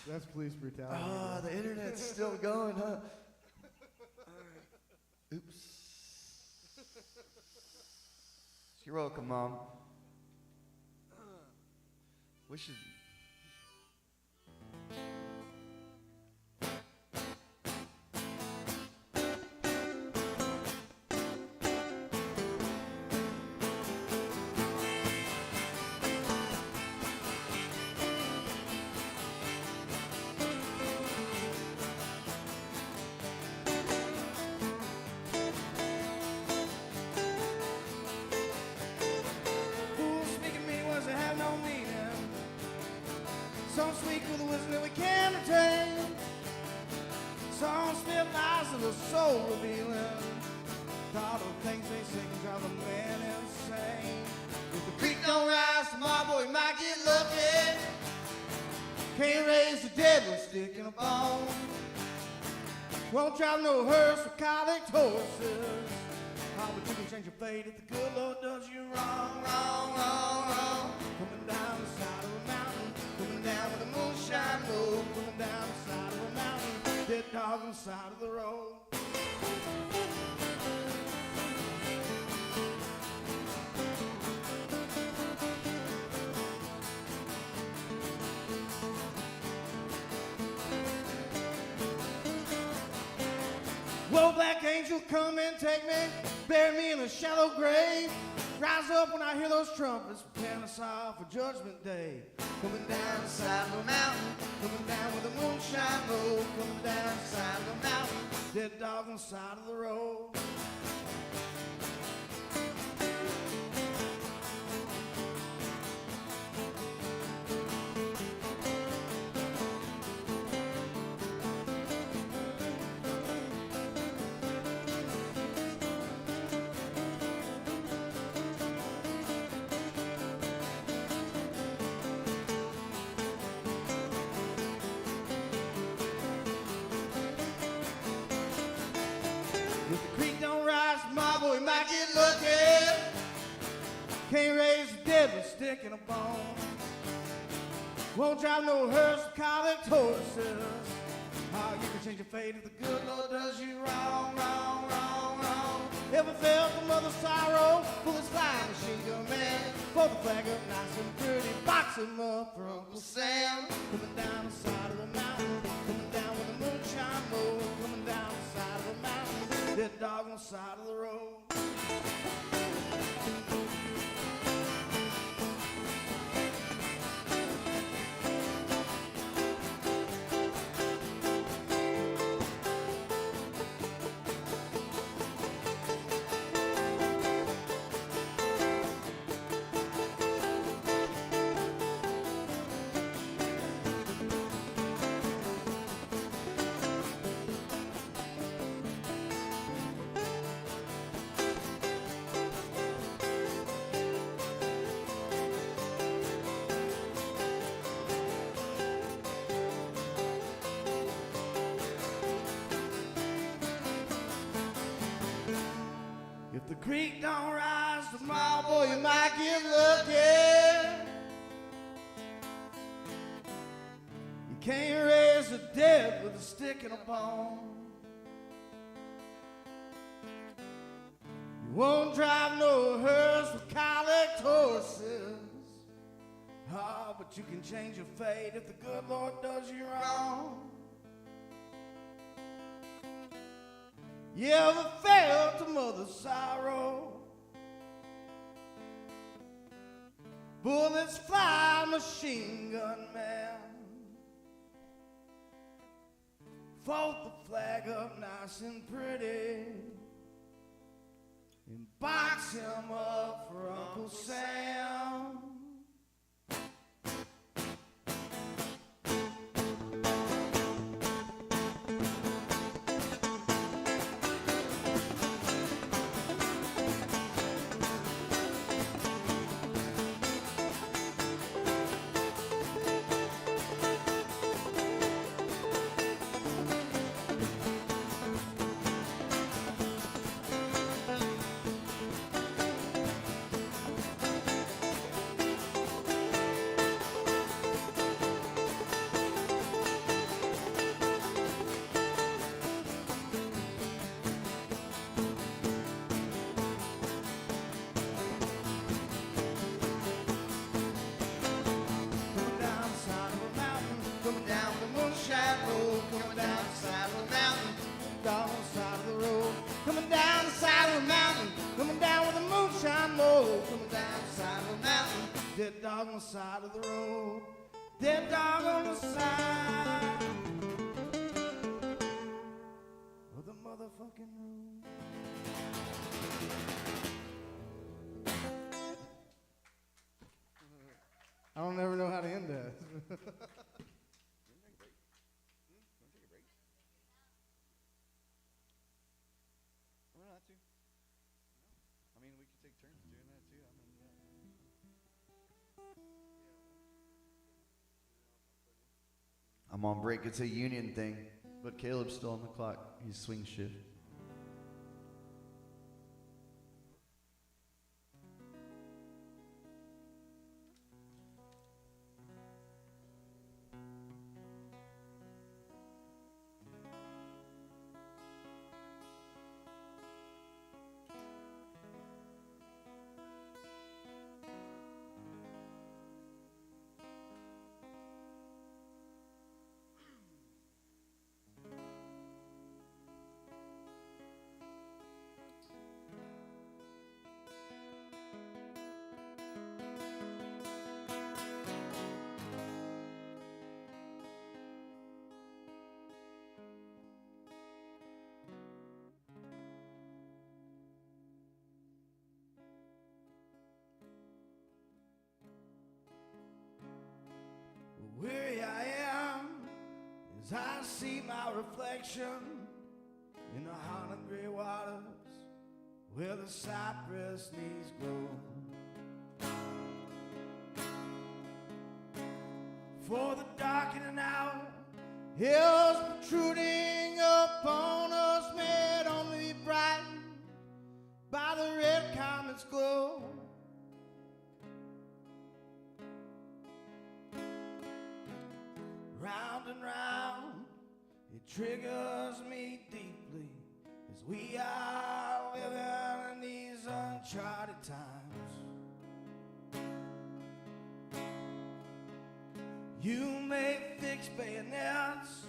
That's police brutality. Ah, the internet's still going, huh? All right. Oops. You're welcome, Mom. We should. Fools speaking me words that have no meaning. Some speak with the wisdom that we can't attain. Some spit lies that are so revealing. Thought of things they say can drive a man insane. If the creek don't rise tomorrow, we might get lucky. Can't raise the dead with a stick and a bone. Won't drive no hearse with colic horses. Oh, but you can change your fate if the good Lord does you wrong, wrong, wrong, wrong. Coming down the side of a mountain, coming down with the moonshine low, coming down the side of a mountain, dead dog on the side of the road. Whoa, black angel, come and take me, bury me in a shallow grave. Rise up when I hear those trumpets, preparing us all for Judgment Day. Coming down the side of a mountain, coming down with the moonshine low, coming down the side of a mountain, dead dog on the side of the road. If the creek don't rise tomorrow, we might get lucky. Can't raise the dead with a stick and a bone. Won't drive no hearse with colic horses. Oh, you can change your fate if the good Lord does you wrong, wrong, wrong, wrong. Ever felt the mother's sorrow for this flying machine gun man? Pull the flag up nice and pretty, box him up for Uncle Sam. Coming down the side of the mountain, coming down with a moonshine road. Coming down the side of the mountain, dead dog on the side of the road. If the creek don't rise tomorrow, boy, you might get lucky. You can't raise the dead with a stick and a bone. You won't drive no hearse with collect horses. Ah, but you can change your fate if the good Lord does you wrong. You ever felt a mother's sorrow? Bullets fly, machine gun man. Fold the flag up nice and pretty and box him up for Uncle Sam. Coming down the side of the mountain, coming down with a moonshine road. Coming down the side of the mountain, dead dog on the side of the road. Dead dog on the side of the motherfucking road. I don't ever know how to end that. I'm on break. It's a union thing, but Caleb's still on the clock. He's swing shift. Weary I am as I see my reflection in the haunted gray waters where the cypress knees grow. For the darkening hour, hills protruding upon us made only brightened by the red comet's glow. Round and round, it triggers me deeply as we are living uncharted times. You may fix bayonets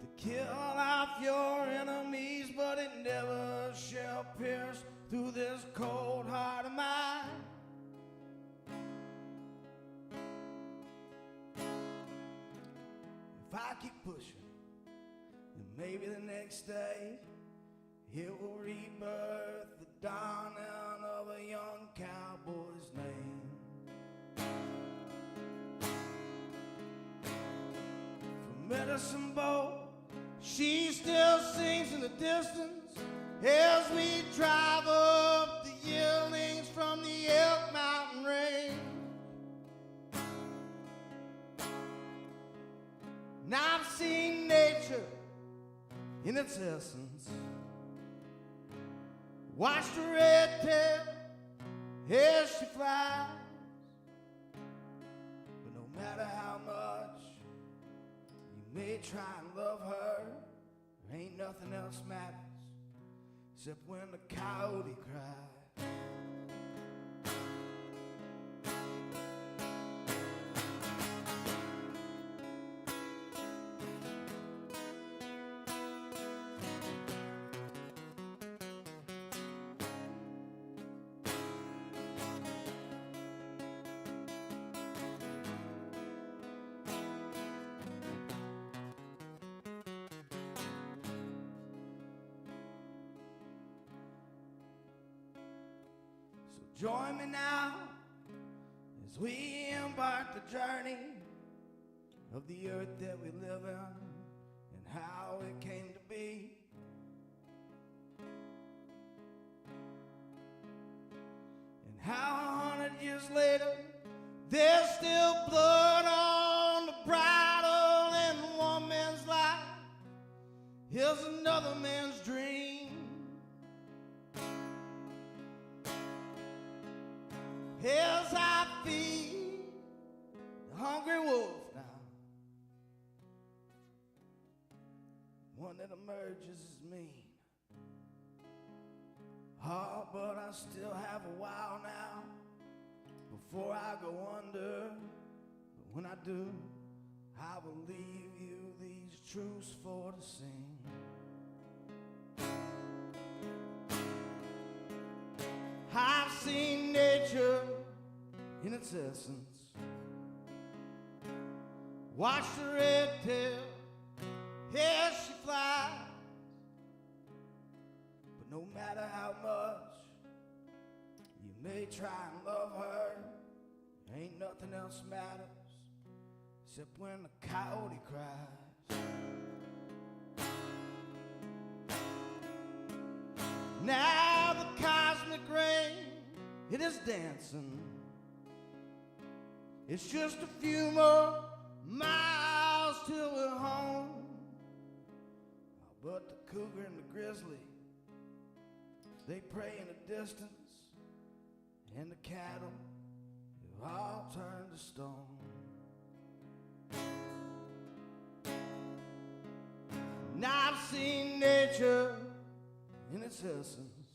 to kill off your enemies, but it never shall pierce through this cold heart of mine. If I keep pushing, then maybe the next day it will rebirth the dawning of a young cowboy's name. From Medicine Bow, she still sings in the distance as we drive up the yearlings from the Elk Mountain Range. And I've seen nature in its essence, watched her red tail as she flies. But no matter how much you may try and love her, there ain't nothing else matters except when the coyote cries. Join me now as we embark the journey of the earth that we live in and how it came to be. And how 100 years later there's still blood on the bridle, and one man's life is another man's dream. As I feed the hungry wolf now, one that emerges is mean. Oh, but I still have a while now before I go under. But when I do, I will leave you these truths for to sing. I've seen nature in its essence, watched the red tail as she flies. But no matter how much you may try and love her, ain't nothing else matters except when the coyote cries. Now the cosmic rain, it is dancing. It's just a few more miles till we're home. But the cougar and the grizzly, they pray in the distance, and the cattle have all turned to stone. And I've seen nature in its essence,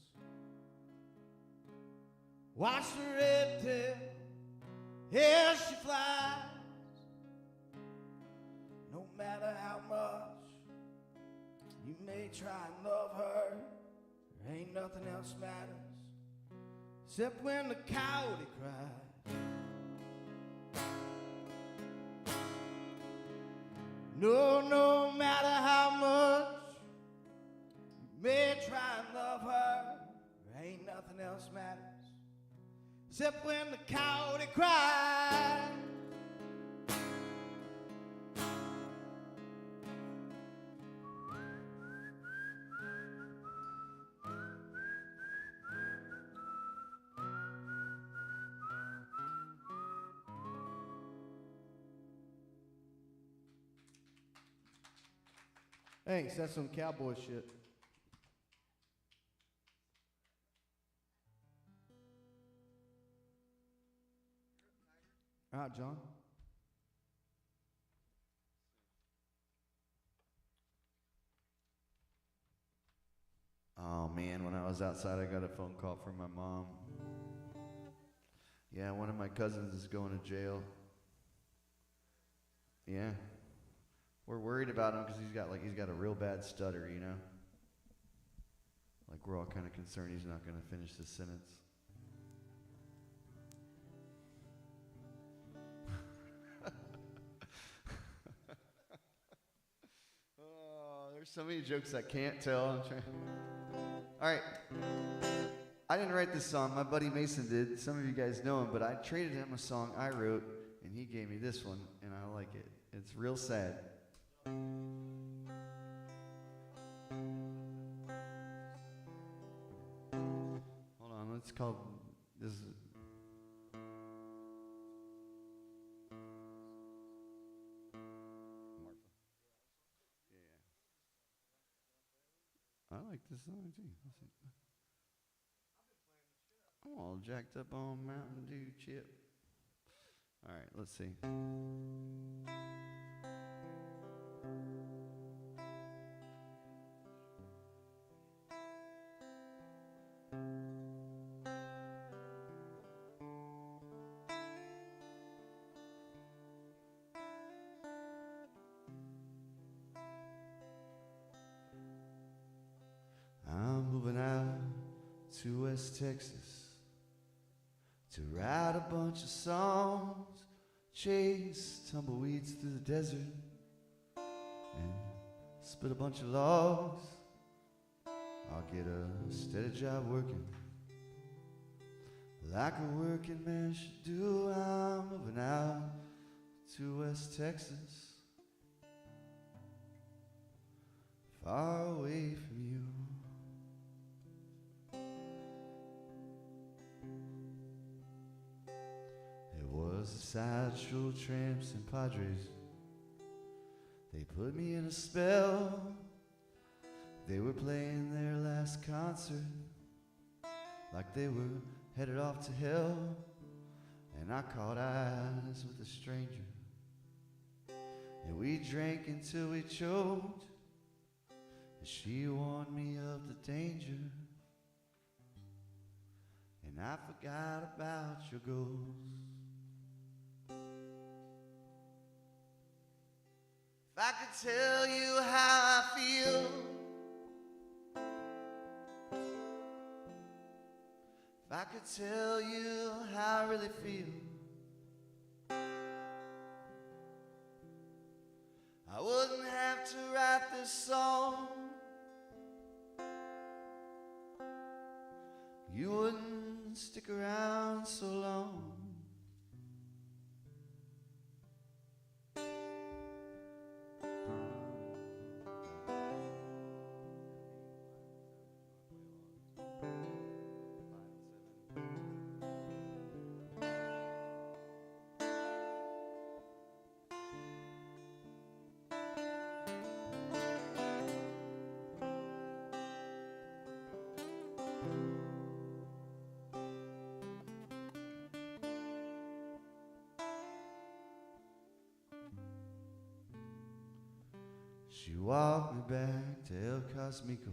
watch the red tail as she flies. No matter how much you may try and love her, there ain't nothing else matters except when the coyote cries. No matter how much you may try and love her, there ain't nothing else matters except when the coyote cries. Thanks, that's some cowboy shit. All right, John. man, when I was outside, I got a phone call from my mom. Yeah, one of my cousins is going to jail. Yeah. We're worried about him because he's got a real bad stutter, you know? Like, we're all kind of concerned he's not going to finish this sentence. Oh, there's so many jokes I can't tell. I'm trying. All right. I didn't write this song. My buddy Mason did. Some of you guys know him, but I traded him a song I wrote, and he gave me this one, and I like it. It's real sad. Hold on, it's called, this is, Martha. Yeah. I like this song too. I'm all jacked up on Mountain Dew chip. All right, let's see. I'm moving out to West Texas to write a bunch of songs, chase tumbleweeds through the desert, and split a bunch of logs. I'll get a steady job working like a working man should do. I'm moving out to West Texas, far away from you. It was the sideshow tramps and padres. They put me in a spell. They were playing their last concert like they were headed off to hell, and I caught eyes with a stranger, and we drank until we choked, and she warned me of the danger, and I forgot about your ghost. If I could tell you how I feel, if I could tell you how I really feel, I wouldn't have to write this song. You wouldn't stick around so long. She walked me back to El Cosmico.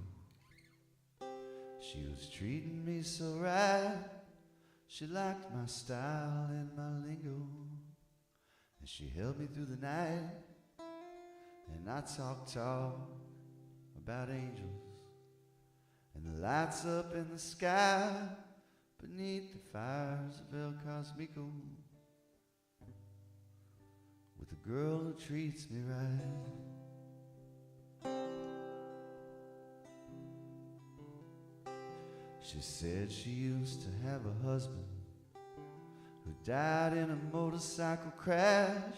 She was treating me so right. She liked my style and my lingo, and she held me through the night. And I talked about angels and the lights up in the sky beneath the fires of El Cosmico, with a girl who treats me right. She said she used to have a husband who died in a motorcycle crash.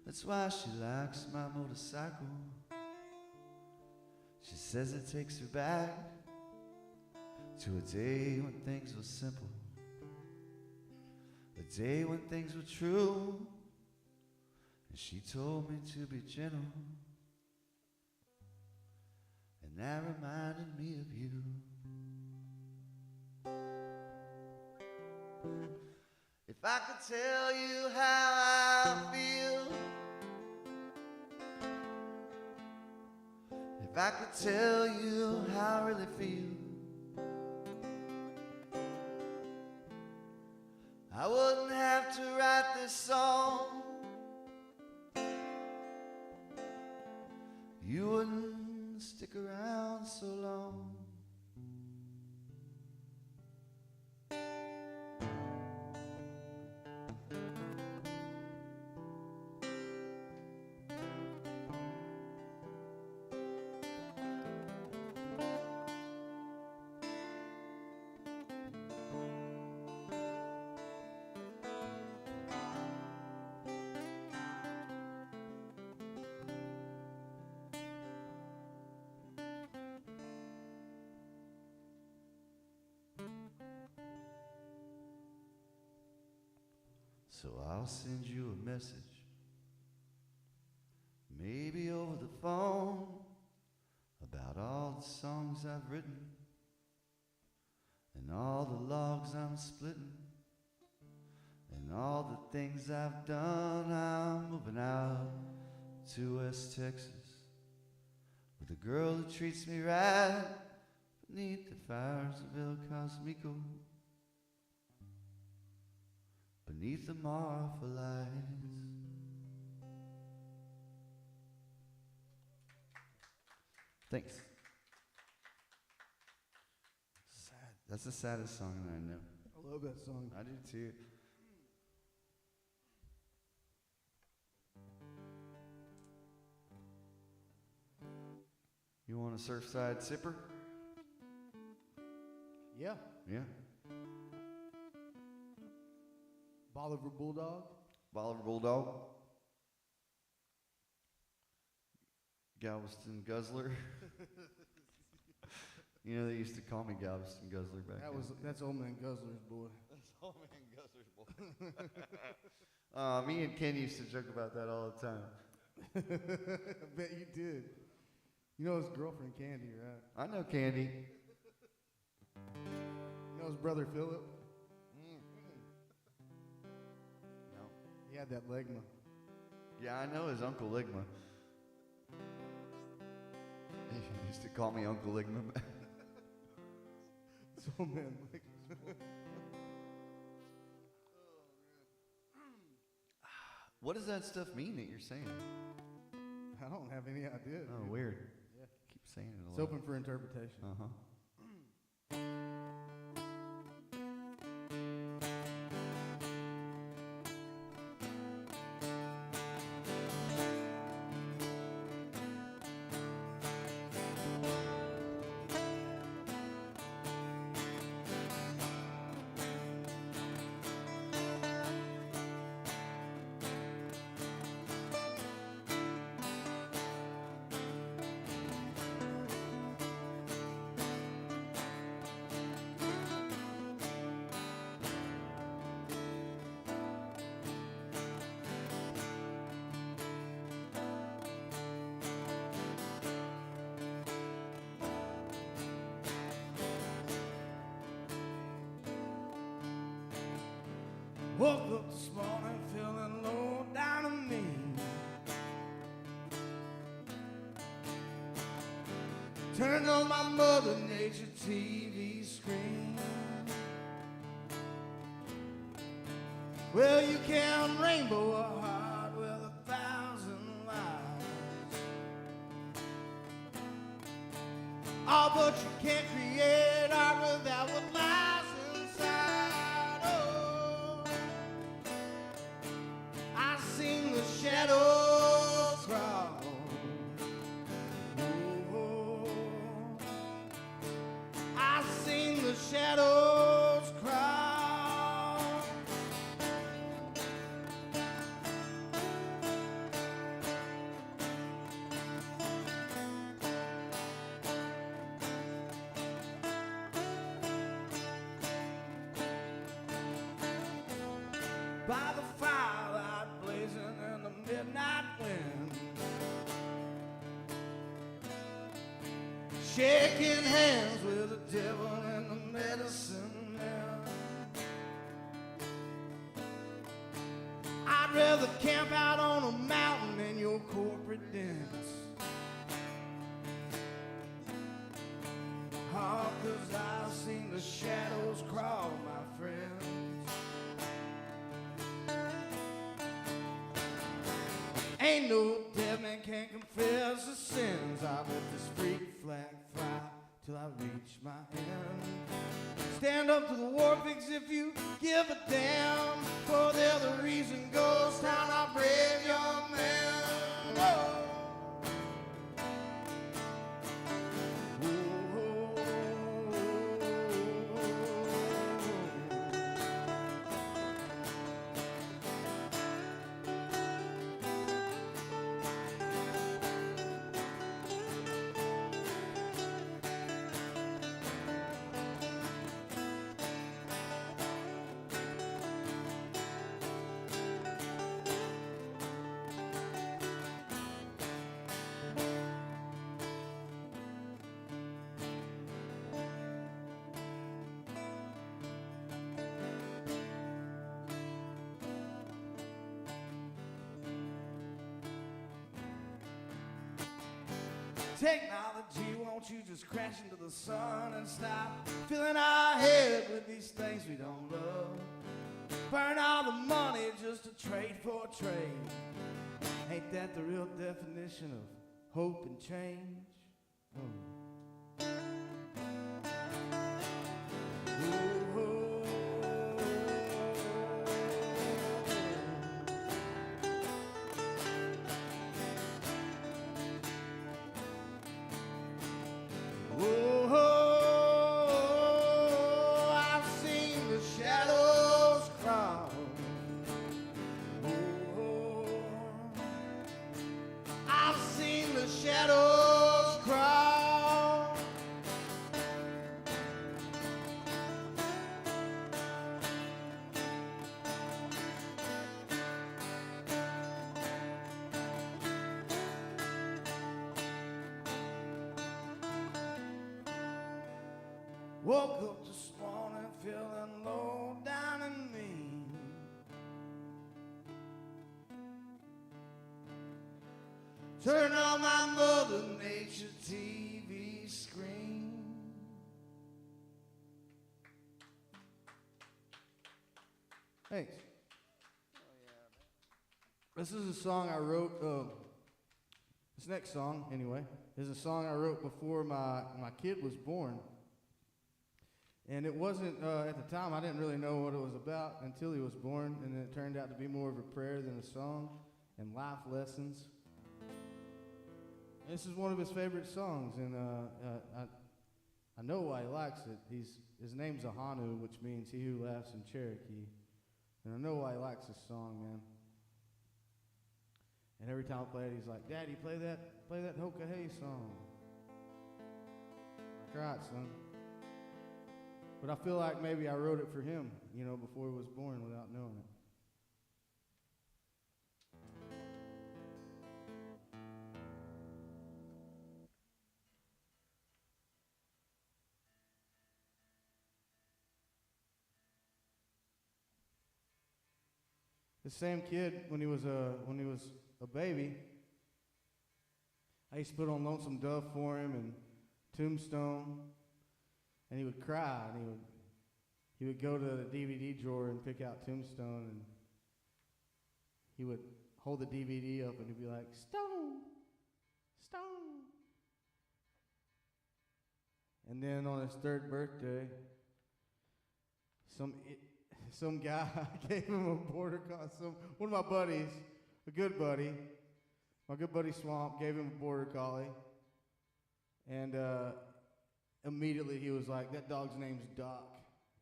That's why she likes my motorcycle. She says it takes her back to a day when things were simple, a day when things were true, and she told me to be gentle, and that reminded me of you. If I could tell you how I feel, if I could tell you how I really feel, I wouldn't have to write this song. You wouldn't stick around so long. So I'll send you a message, maybe over the phone, about all the songs I've written and all the logs I'm splitting and all the things I've done. I'm moving out to West Texas with a girl who treats me right beneath the fires of El Cosmico, beneath the Marfa lights. Thanks. Sad. That's the saddest song that I know. I love that song. I do too. You want a Surfside Sipper? Yeah. Yeah. Bolivar Bulldog. Bolivar Bulldog. Galveston Guzzler. You know, they used to call me Galveston Guzzler back then. That's Old Man Guzzler's boy. That's Old Man Guzzler's boy. Me and Ken used to joke about that all the time. I bet you did. You know his girlfriend Candy, right? I know Candy. You know his brother Philip? No. He had that legma. Yeah, I know his Uncle Ligma. He used to call me Uncle Ligma. It's Old Man Ligma. What does that stuff mean that you're saying? I don't have any idea. Oh, dude. weird. Yeah. Keep saying it a It's lot. open for interpretation. Uh-huh. Woke up this morning feeling low down on me. Turned on my Mother Nature TV screen. Well, you can rainbow a heart with 1,000 lies. Oh, but you can't create art without what lies inside. Oh, I seen the shadows crawl. Oh, I seen the shadows crawl. By the firelight blazing in the midnight wind, shaking hands with the devil and the medicine man. I'd rather camp out on a mountain in your corporate dance. Oh, 'cause I've seen the shadows crawl, my friends. Ain't no dead man can confess the sins. I let this freak flag fly till I reach my end. Stand up to the war pigs if you give a damn, for they're the reason ghost town our brave young men. Whoa. Technology, won't you just crash into the sun and stop filling our head with these things we don't love? Burn all the money just to trade for trade. Ain't that the real definition of hope and change? Shadows crawl. Woke up this morning feeling low down and mean. Turn on my Mother Nature TV screen. Thanks. This is a song I wrote. This next song, anyway, is a song I wrote before my kid was born. And it wasn't, at the time, I didn't really know what it was about until he was born. And then it turned out to be more of a prayer than a song and life lessons. This is one of his favorite songs, and I know why he likes it. His name's Ahanu, which means he who laughs in Cherokee. And I know why he likes this song, man. And every time I play it, he's like, "Daddy, play that Hoka Hey song." I'm like, "All right, son." But I feel like maybe I wrote it for him, before he was born without knowing it. The same kid, when he was a baby, I used to put on Lonesome Dove for him and Tombstone, and he would cry, and he would go to the DVD drawer and pick out Tombstone, and he would hold the DVD up and he'd be like, "Stone, Stone." And then on his third birthday, some guy gave him a border collie. One of my buddies, a good buddy, my good buddy Swamp, gave him a border collie. And immediately he was like, "That dog's name's Doc,"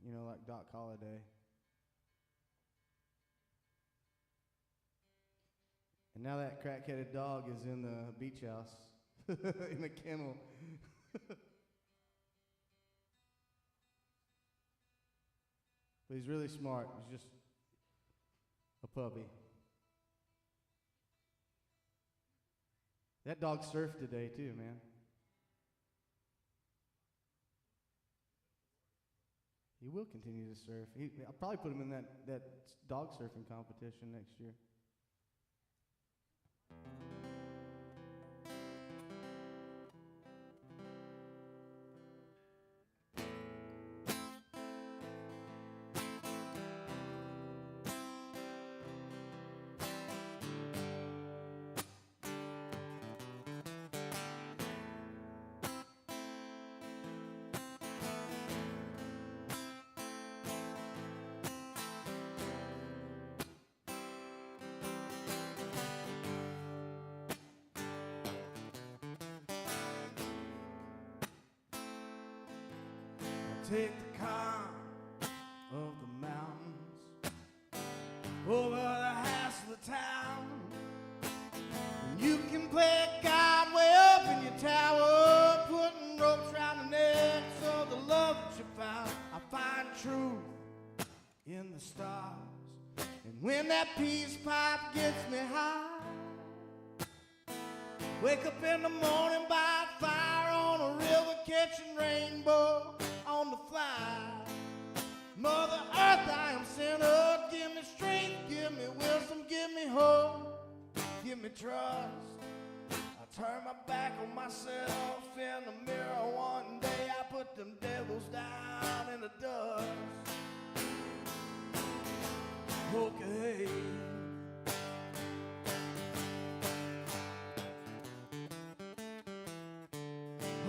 like Doc Holliday. And now that crack-headed dog is in the beach house, in a kennel. But he's really smart. He's just a puppy. That dog surfed today too, man. He will continue to surf. I'll probably put him in that dog surfing competition next year. take the calm of the mountains over the hassle of town. And you can play God way up in your tower, putting ropes around the necks of the love that you found. I find truth in the stars, and when that peace pipe gets me high, wake up in the morning by a fire on a river, catching rainbow on the fly. Mother Earth, I am centered. Give me strength, give me wisdom, give me hope, give me trust. I turn my back on myself in the mirror one day. I put them devils down in the dust. Okay.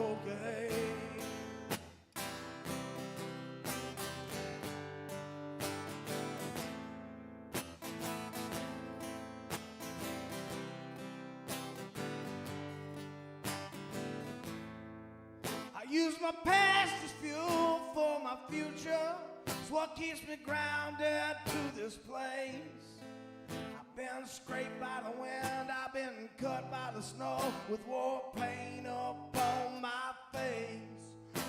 Okay. I use my past as fuel for my future. It's what keeps me grounded to this place. I've been scraped by the wind, I've been cut by the snow, with war paint up on my face.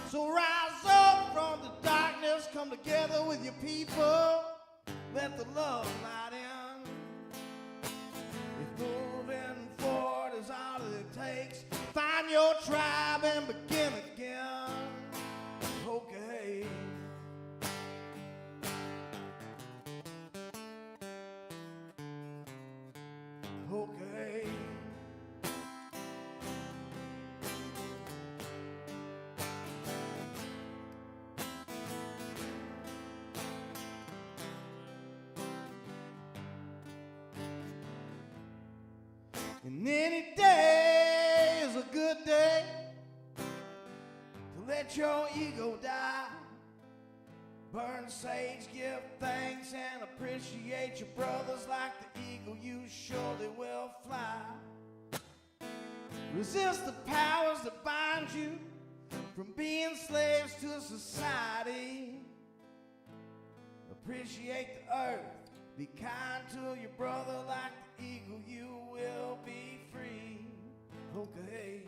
So rise up from the darkness, come together with your people, let the love light in. If moving forward is all it takes, find your tribe and begin again. Okay. Okay. And any day is a good day to let your ego die. Burn sage, give thanks, and appreciate your brothers like the eagle. You surely will fly. Resist the powers that bind you from being slaves to society. Appreciate the earth. Be kind to your brother like the eagle. You will be free. Okay.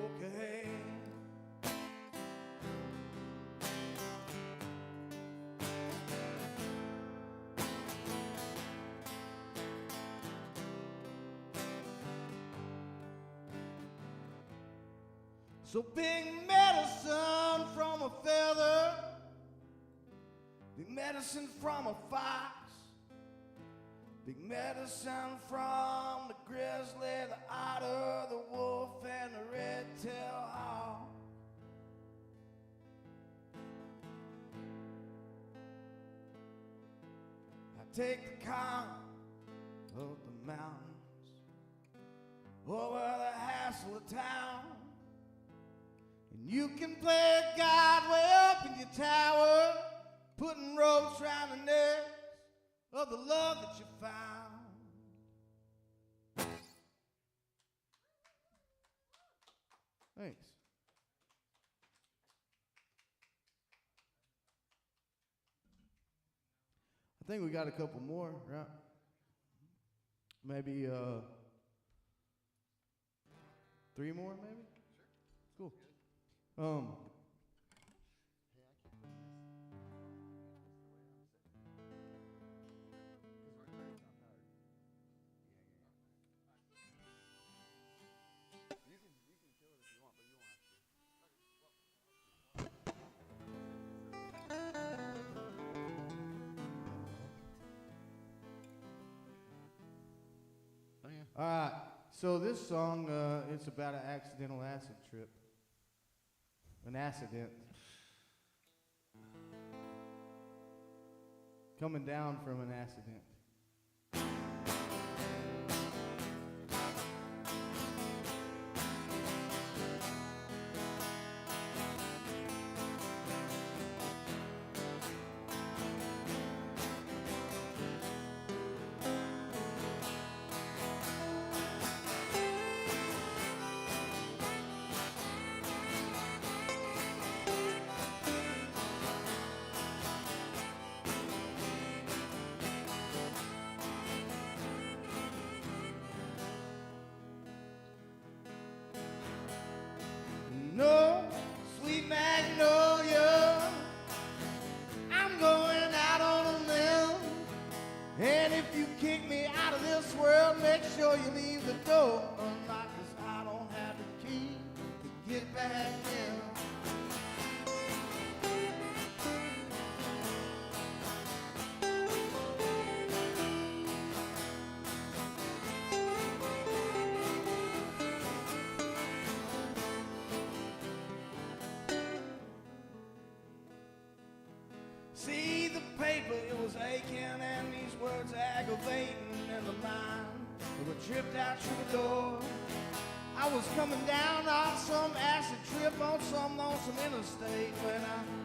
Okay. So big medicine from a feather, big medicine from a fox, big medicine from the grizzly, the otter, the wolf, and the red-tailed hawk. I take the calm of the mountains over the hassle of town. And you can play God way up in your tower, putting ropes around the necks of the love that you found. Thanks. I think we got a couple more, right? Maybe 3 more, maybe? Sure. Cool. All right, so this song, it's about an accidental acid trip. An accident. Coming down from an accident. tripped out through the door. I was coming down off some acid trip on some lonesome interstate when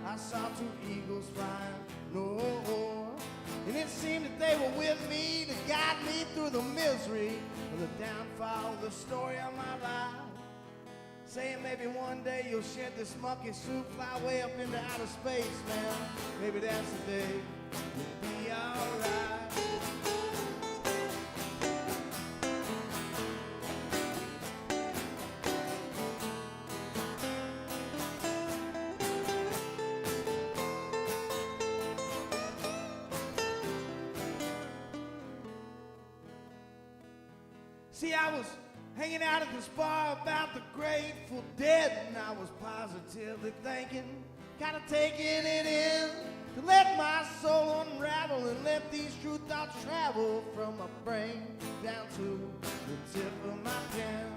I saw two eagles flying north. And it seemed that they were with me to guide me through the misery of the downfall of the story of my life. Saying maybe one day you'll shed this monkey suit, fly way up into outer space, man. Maybe that's the day you'll be alright. See, I was hanging out at this bar about the Grateful Dead, and I was positively thinking, kind of taking it in, to let my soul unravel and let these true thoughts travel from my brain down to the tip of my pen.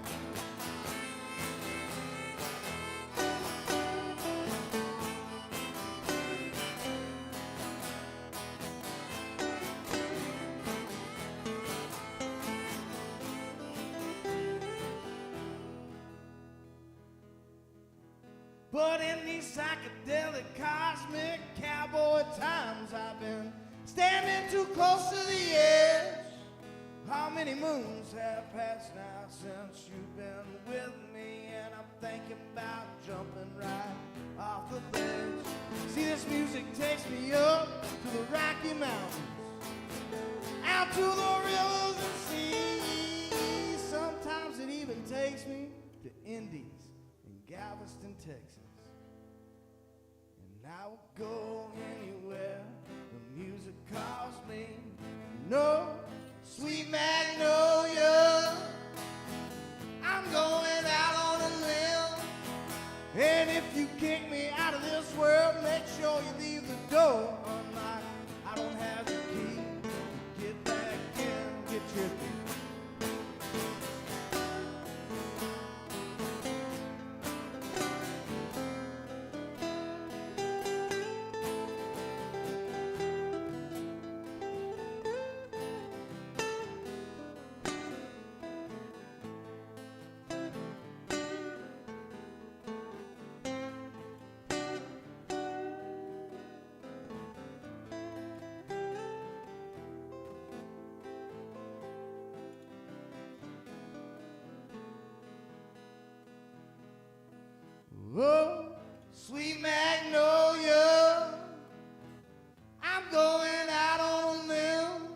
But in these psychedelic, cosmic, cowboy times, I've been standing too close to the edge. How many moons have passed now since you've been with me? And I'm thinking about jumping right off the ledge. See, this music takes me up to the Rocky Mountains, out to the rivers and seas. Sometimes it even takes me to Indies in Galveston, Texas. And I will go anywhere the music calls me. No, sweet magnolia, I'm going out on a limb. And if you kick me out of this world, make sure you leave the door unlocked. I don't have the key to get back in, get your key. Oh, sweet magnolia, I'm going out on a limb.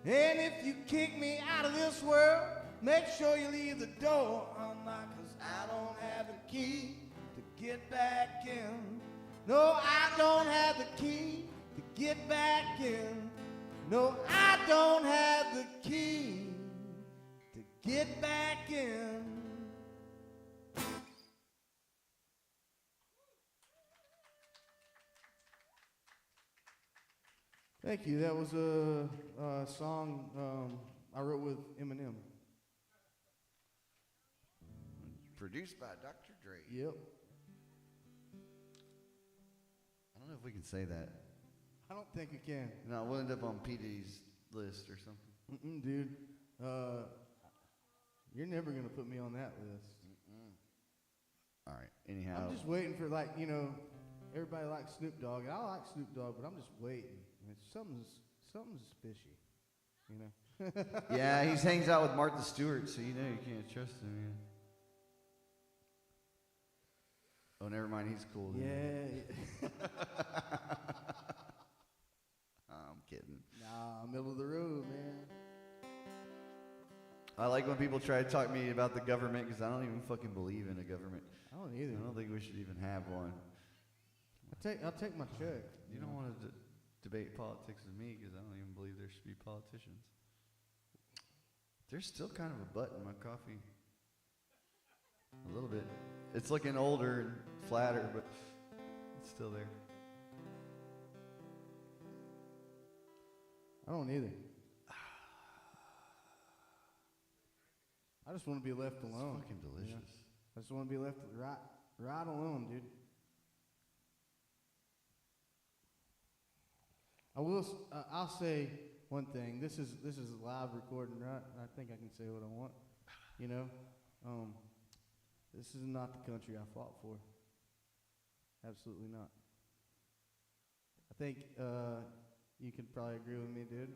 And if you kick me out of this world, make sure you leave the door unlocked, 'cause I don't have the key to get back in. No, I don't have the key to get back in. No, I don't have the key to get back in. Thank you. That was a song I wrote with Eminem. Produced by Dr. Dre. Yep. I don't know if we can say that. I don't think we can. No, we'll end up on PD's list or something. Dude. You're never going to put me on that list. All right. Anyhow. I'm just waiting for, like, you know, everybody likes Snoop Dogg, and I like Snoop Dogg, but I'm just waiting. Something's fishy, you know? Yeah, he hangs out with Martha Stewart, so you know you can't trust him. Man. Oh, never mind. He's cool. Yeah. I'm kidding. Nah, middle of the road, man. I like when people try to talk to me about the government because I don't even fucking believe in a government. I don't either. I don't think we should even have one. I'll take my check. You don't want to debate politics with me because I don't even believe there should be politicians. There's still kind of a butt in my coffee. A little bit. It's looking older and flatter, but it's still there. I don't either. I just want to be left alone. It's fucking delicious. You know? I just want to be left right alone, dude. I'll say one thing. This is a live recording, right? I think I can say what I want. You know, this is not the country I fought for. Absolutely not. I think you can probably agree with me, dude.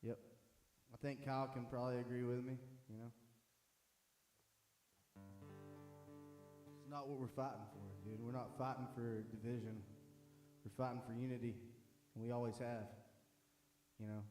Yep. I think Kyle can probably agree with me. You know, it's not what we're fighting for, dude. We're not fighting for division. We're fighting for unity, and we always have. You know.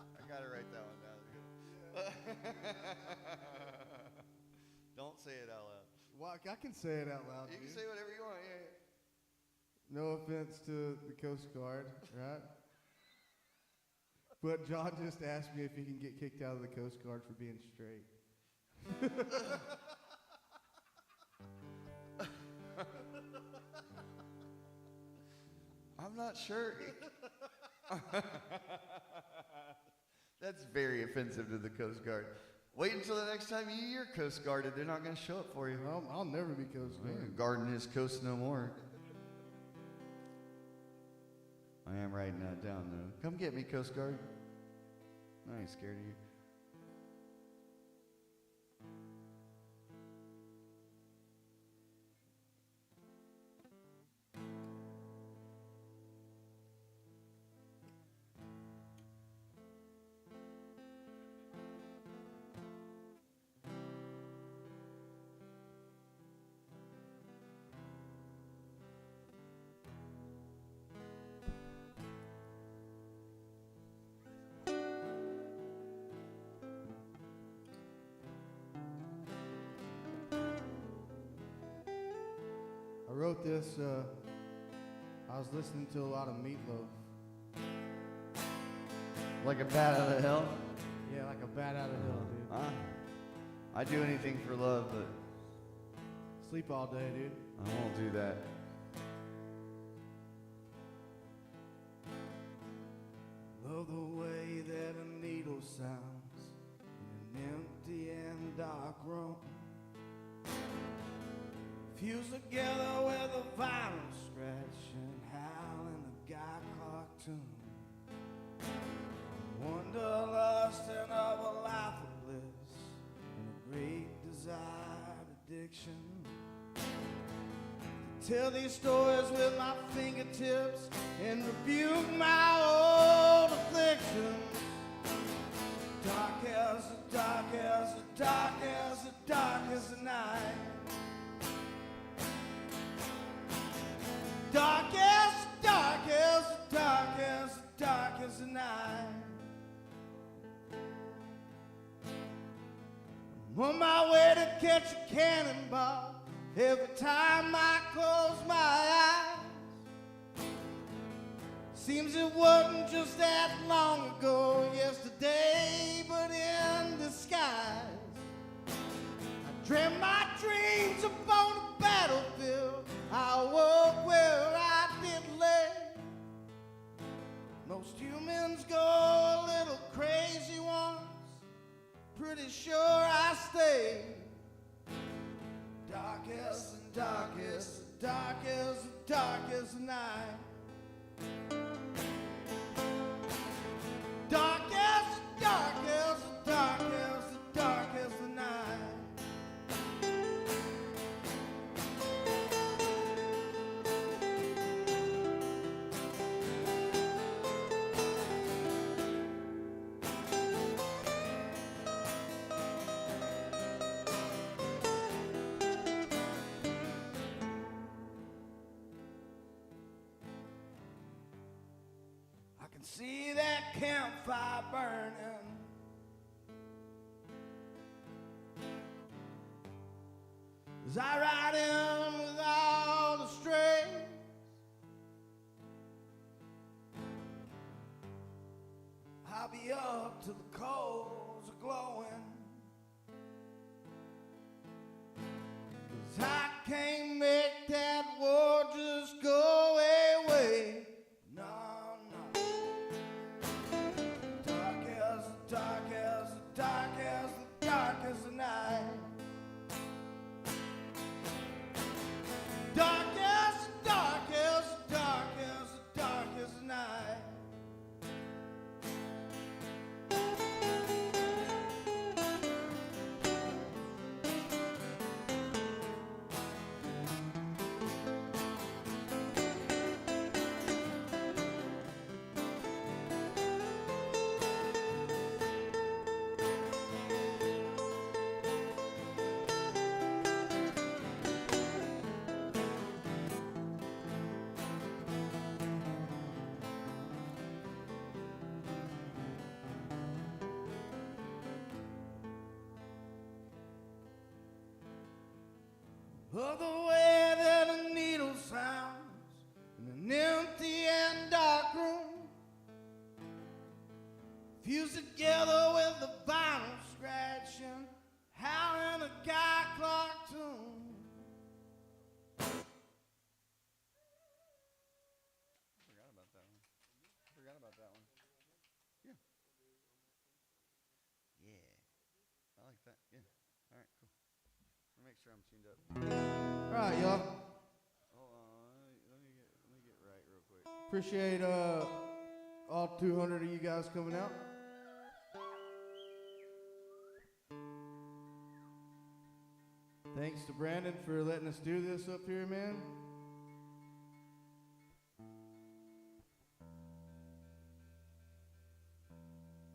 I gotta write that one down. Don't say it out loud. Well, I can say it out loud. You can dude. say whatever you want. Yeah. No offense to the Coast Guard, right? But John just asked me if he can get kicked out of the Coast Guard for being straight. I'm not sure. That's very offensive to the Coast Guard. Wait until the next time you're Coast Guarded. They're not going to show up for you. I'll never be Coast Guard. Guarding his coast no more. I am writing that down, though. Come get me, Coast Guard. I ain't scared of you. I wrote this, I was listening to a lot of Meatloaf. Like a bat out of hell? Yeah, like a bat out of hell, dude. I'd do anything for love, but Sleep all day, dude. I won't do that. Love the way that a needle sounds in an empty and dark room. Fused together with a vinyl scratch and howling a guy cartoon. Wanderlust and of a life of bliss and a great desired addiction. Tell these stories with my fingertips and rebuke my old afflictions. Dark as the dark as the dark as the dark as the night. Dark as the dark as the dark as the dark as the night. I'm on my way to catch a cannonball every time I close my eyes. Seems it wasn't just that long ago, yesterday, but in disguise. I dreamt my dreams upon a battlefield. I woke where I did lay. Most humans go a little crazy once. Pretty sure I stay. Darkest and darkest, darkest and darkest night. Darkest, darkest, darkest, darkest night. See that campfire burning. As I ride in with all the strays, I'll be up till the coals are glowing. 'Cause I can't make that war just go dark as the night. Dark as the night. Of the way that a needle sounds in an empty and dark room, fused together with the vinyl scratching, howling a guy clock tune. Forgot about that one. Yeah. Yeah. I like that. Yeah. All right, cool. I'll make sure I'm tuned up. All right, y'all. Hold on. Let me get right real quick. Appreciate all 200 of you guys coming out. Thanks to Brandon for letting us do this up here, man.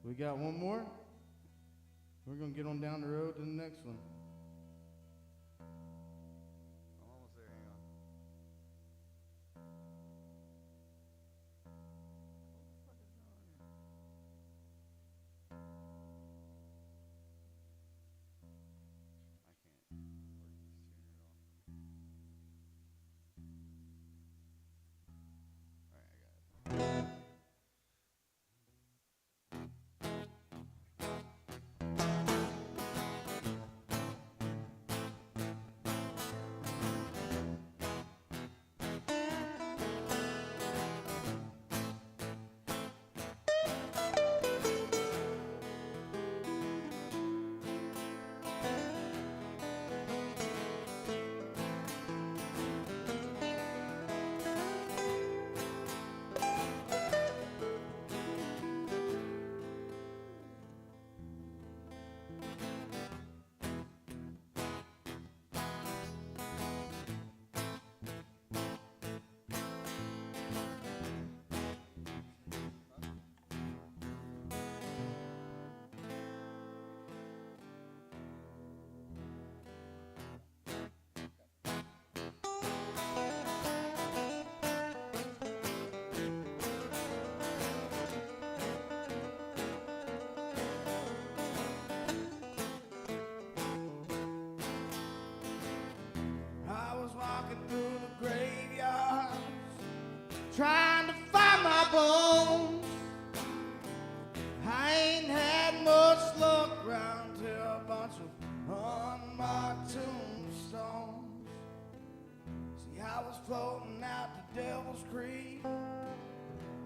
We got one more. We're going to get on down the road to the next one. I'm almost there. Hang on. What the fuck is going on here? I can't work this tuner at all. All right, I got it. Through the graveyards, trying to find my bones. I ain't had much luck round here, a bunch of unmarked tombstones. See, I was floating out to Devil's Creek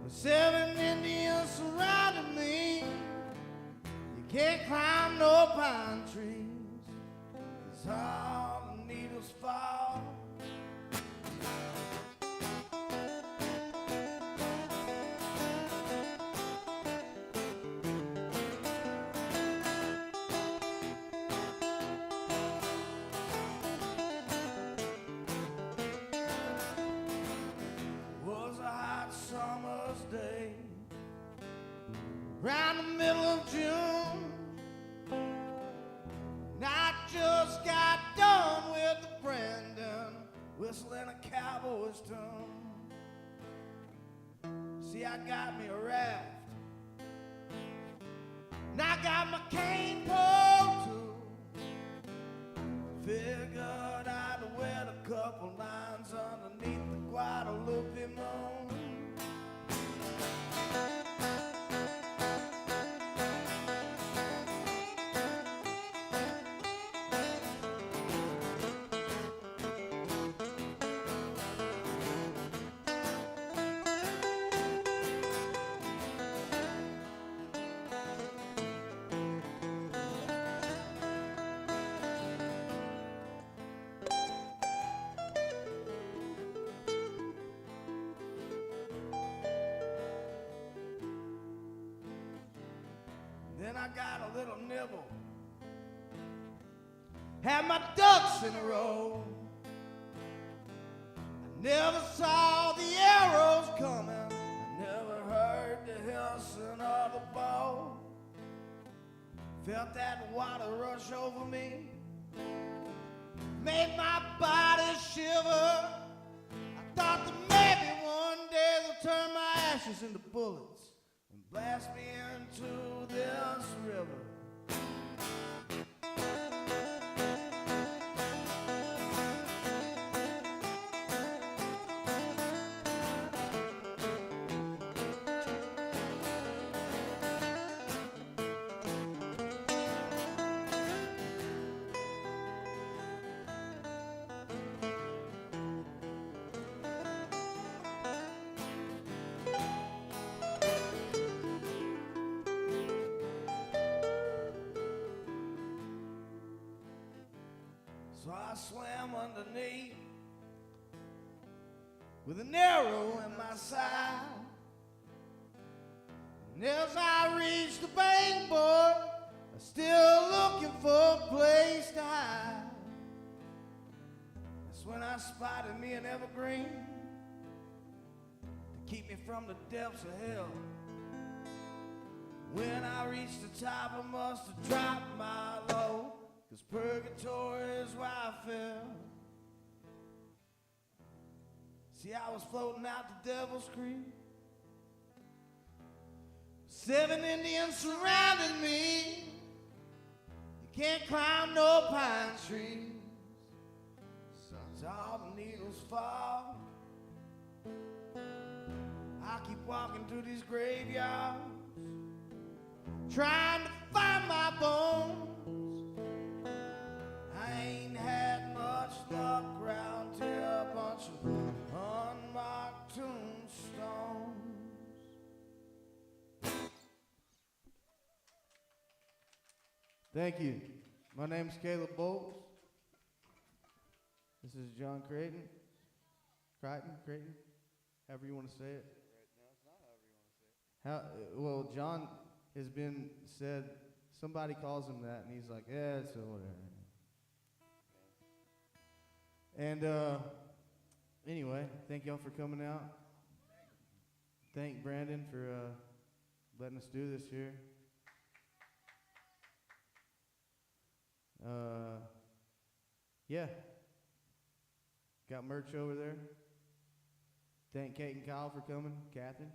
with 7 Indians surrounding me. You can't climb no pine trees, 'cause all the needles fall. Summer's day, around the middle of June, and I just got done with the Brandon whistling a cowboy's tune. See, I got me a raft, and I got my cane pole too. Figured I'd wet a couple lines underneath the Guadalupe moon. I got a little nibble. Had my ducks in a row. I never saw the arrows coming. I never heard the hissing of the bow. Felt that water rush over me. Made my body shiver. I thought that maybe one day they'll turn my ashes into bullets and blast me into this river. So I swam underneath with an arrow in my side. And as I reached the bank, boy, I'm still looking for a place to hide. That's when I spotted me an evergreen to keep me from the depths of hell. When I reached the top, I must have dropped my load, 'cause purgatory is where I fell. See, I was floating out the Devil's Creek. 7 Indians surrounded me. You can't climb no pine trees. As all the needles fall, I keep walking through these graveyards, trying to find my bones. I ain't had much luck round here, a bunch of unmarked tombstones. Thank you. My name's Caleb Bowles. This is John Creighton, however you want to say it. No, it's not however you want to say it. Well, John has been said, somebody calls him that, and he's like, yeah, it's whatever. And anyway, thank y'all for coming out. Thank Brandon for letting us do this here. Yeah. Got merch over there. Thank Kate and Kyle for coming. Catherine.